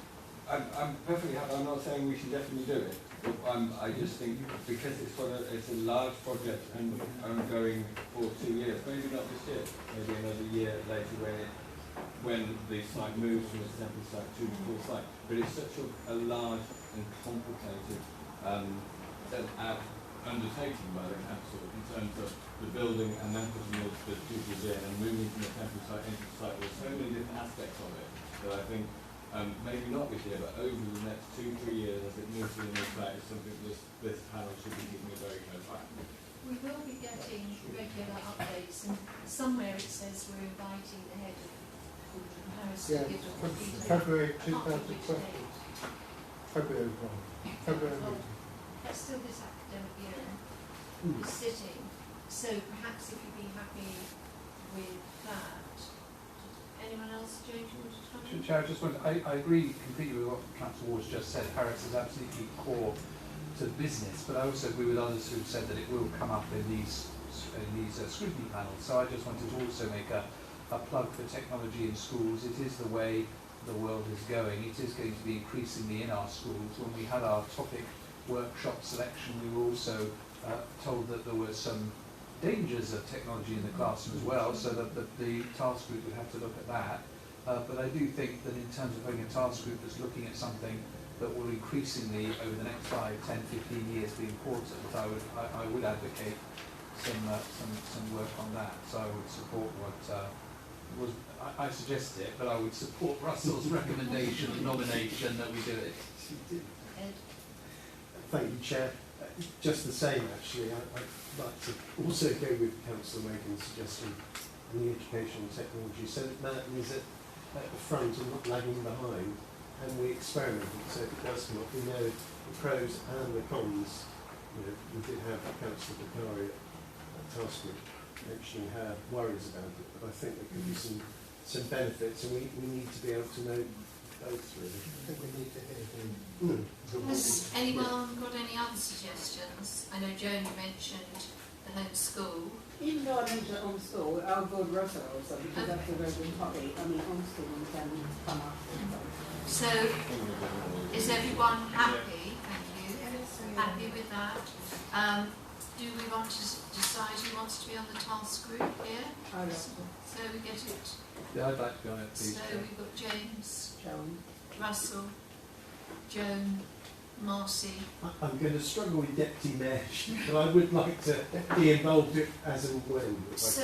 I'm perfectly happy. I'm not saying we should definitely do it. But I just think because it's a large project and ongoing for 2 years, maybe not this year, maybe another year later when the site moves from a temporary site to the full site. But it's such a large and complicated undertaking by the council in terms of the building and then putting the pupils in and moving from the temporary site into the site. There's so many different aspects of it that I think maybe not this year, but over the next 2-3 years as it moves to the new site is something this panel should be keeping a very close eye on. We will be getting regular updates, and somewhere it says we're inviting the head of Paris to give us more details. February I can't remember which 2020. date. February 1. February Oh, 1. that's still this academic year is sitting. So perhaps if you'd be happy with that. Anyone else, James, you want to come in? Chair, I just want I agree completely with what Councillor Ward's just said. Paris is absolutely core to the business, but I also agree with others who've said that it will come up in these scrutiny panels. So I just wanted to also make a plug for technology in schools. It is the way the world is going. It is going to be increasingly in our schools. When we had our topic workshop selection, we were also told that there were some dangers of technology in the classroom as well, so that the task group would have to look at that. But I do think that in terms of having a task group that's looking at something that will increasingly over the next 5, 10, 15 years be important, I would advocate some work on that. So I would support what was I suggested it, but I would support Russell's recommendation and nomination that we do it. Ed? Thank you, Chair. Just the same, actually. I'd like to also go with Councillor Megan's suggestion on the educational technology, so that Merton is at the front and not lagging behind, and we experiment. So if it does come up, we know the pros and the cons. You know, we did have Councillor Bakari at task group mentioning her worries about it, but I think there could be some benefits, and we need to be able to know both, really. I think we need to hear him. Has anyone got any other suggestions? I know Joan, you mentioned the home school. Even though I mentioned homeschool, I'll go with Russell also because that's a very good topic. I mean, homeschooling can come up. So, is everyone happy? Thank you. Happy with that? Do we want to decide who wants to be on the task group here? So we get it. Yeah, I'd like to be on it, please. So we've got James, Joan, Russell, Joan, Marcy. I'm going to struggle with deputy mayor, but I would like to be involved as and when. So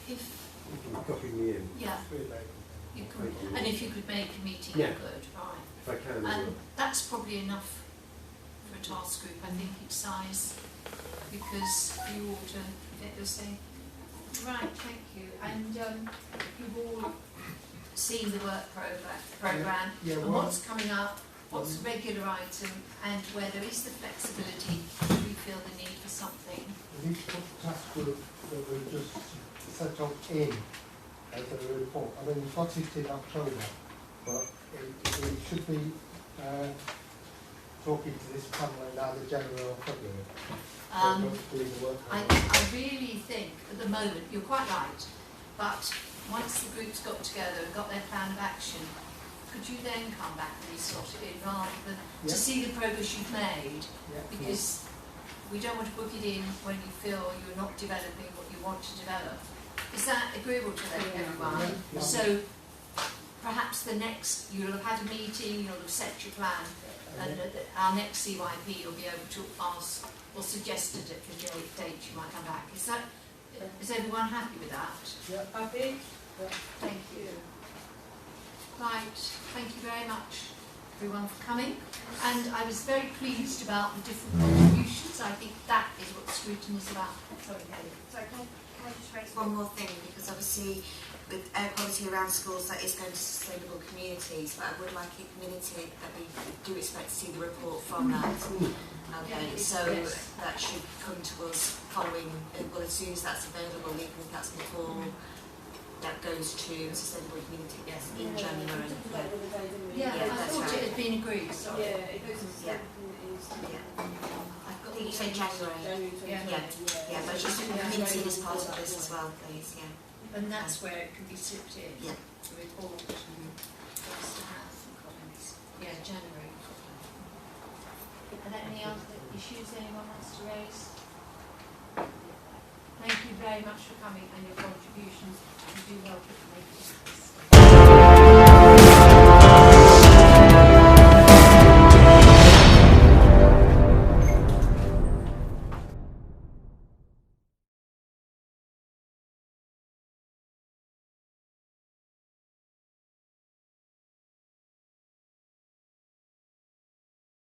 if you can copy me in. yeah, you could, and if you could make a meeting, yeah, good, right? If I can. And that's probably enough for a task group. I think its size, because you ought to get your say. Right, thank you. And you've all seen the work programme and what's coming up, what's a regular item, and where there is the flexibility, we feel the need for something. We need to put the task group that we just set up in as a report. I mean, we've got it in October, but it should be talking to this panel in either January or February. I really think at the moment, you're quite right, but once the group's got together and got their plan of action, could you then come back and slot it in rather than to see the progress you've made? Because we don't want to book it in when you feel you're not developing what you want to develop. Is that agreeable to everyone? So perhaps you'll have had a meeting, you'll have set your plan, and at our next CYP you'll be able to ask or suggest a date you might come back. Is everyone happy with that? Yeah. Happy? Yeah. Thank you. Right, thank you very much everyone for coming, and I was very pleased about the different contributions. I think that is what Scrutiny is about. Sorry, Kelly. Sorry, can I just raise one more thing, because obviously with air quality around schools that is going to sustainable communities, but I would like it community that we do expect to see the report from that. Okay, so that should come to us following, well, as soon as that's available, even if that's before that goes to sustainable community in January. Yeah, I thought it had been agreed. Sorry. Yeah, it goes to I think you said January. Yeah, but just community is part of this as well, please. Yeah. And that's where it can be slipped in. Yeah. The report. Health and comments. Yeah, January. Are there any other issues anyone wants to raise? Thank you very much for coming and your contributions. You do help it make it.